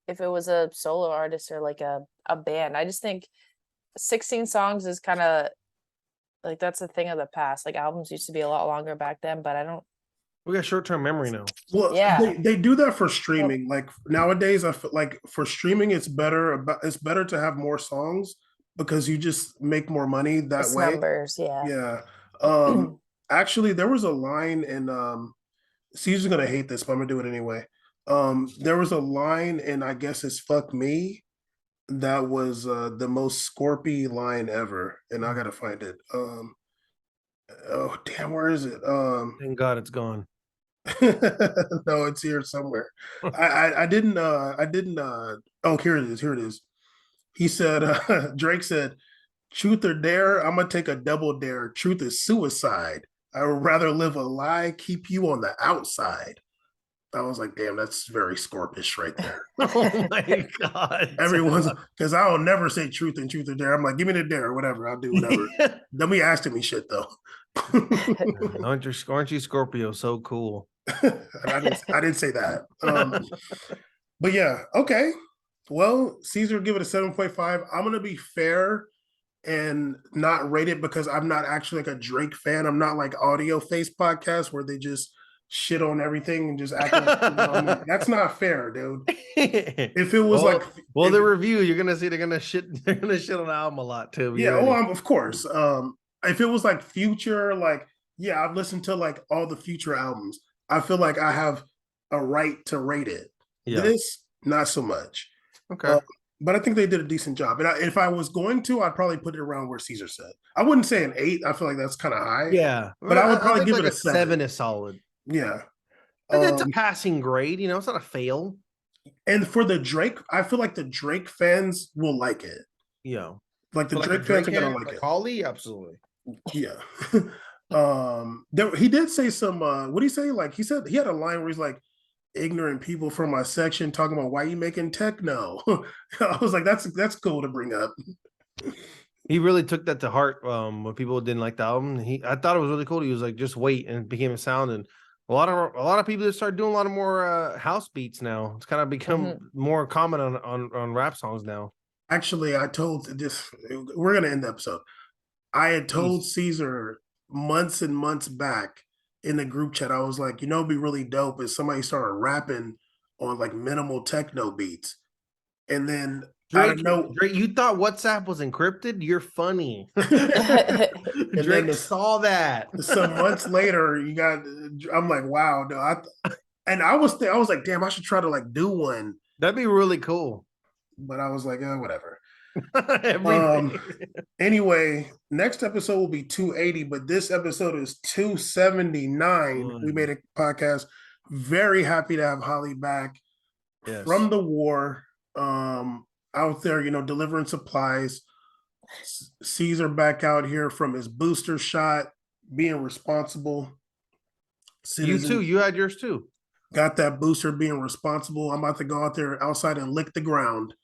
if it was a solo artist or like a band, I just think 16 songs is kind of like that's a thing of the past. Like albums used to be a lot longer back then, but I don't. We got short term memory now. well, Yeah. they do that for streaming. Like nowadays, I feel like for streaming, it's better to have more songs because you just make more money that It's way. numbers, yeah. Yeah. Actually, there was a line in Caesar's gonna hate this, but I'm gonna do it anyway. There was a line in I guess it's "Fuck Me" that was the most Scorpy line ever, and I gotta find it. Oh damn, where is it? Thank God it's gone. No, it's here somewhere. I didn't. Oh, here it is. Here it is. He said, Drake said, "Truth or dare, I'm gonna take a double dare. Truth is suicide. I would rather live a lie, keep you on the outside." I was like, damn, that's very Scorpish right there. Oh my god. Everyone's because I'll never say truth and truth or dare. I'm like, give me the dare, whatever. I'll do whatever. Don't be asking me shit though. Aren't you Scorpio so cool? I didn't say that. But yeah, okay. Well, Caesar give it a 7.5. I'm gonna be fair and not rate it because I'm not actually like a Drake fan. I'm not like Audio Face podcast where they just shit on everything and just act like, I'm like, that's not fair, dude. If it was the review, you're gonna see they're gonna shit on the album a lot too. Yeah, well, of course. If it was like Future, like yeah, I've listened to like all the Future albums. I feel like I have a right to rate it. Yeah. This, not so much. Okay. But I think they did a decent job. And if I was going to, I'd probably put it around where Caesar said. I wouldn't say an 8. I feel like that's kind of high. Yeah, but I would probably give like it a 7. Is solid. Yeah, It's a passing grade. You know, it's not a fail. And for the Drake, I feel like the Drake fans will like it. Yeah, like the Drake fans are gonna like it. Holly, absolutely. Yeah. He did say some. What did he say? Like he said he had a line where he's like, "Ignorant people from my section talking about why you making techno." I was like, that's cool to bring up. He really took that to heart. When people didn't like the album, I thought it was really cool. He was like, "Just wait," and it became a sound. And a lot of people that start doing a lot of more house beats now. It's kind of become more common on rap songs now. Actually, I told this. We're gonna end the episode. I had told Caesar months and months back in the group chat. I was like, it'd be really dope if somebody started rapping on like minimal techno beats, and then Drake, you thought WhatsApp was encrypted? You're funny. Drake saw that. Some months later, I'm like, wow, no. I was like, damn, I should try to like do one. That'd be really cool. But I was like, whatever. Anyway, next episode will be 280, but this episode is 279. We made a podcast. Very happy to have Holly back from the war. Out there, delivering supplies. Caesar back out here from his booster shot, being responsible. Citizens, you too. You had yours too. Got that booster, being responsible. I'm about to go out there outside and lick the ground.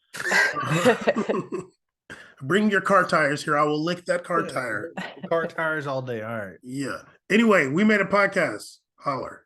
Bring your car tires here. I will lick that car tire. Car tires all day. All right. Yeah. Anyway, we made a podcast. Holler.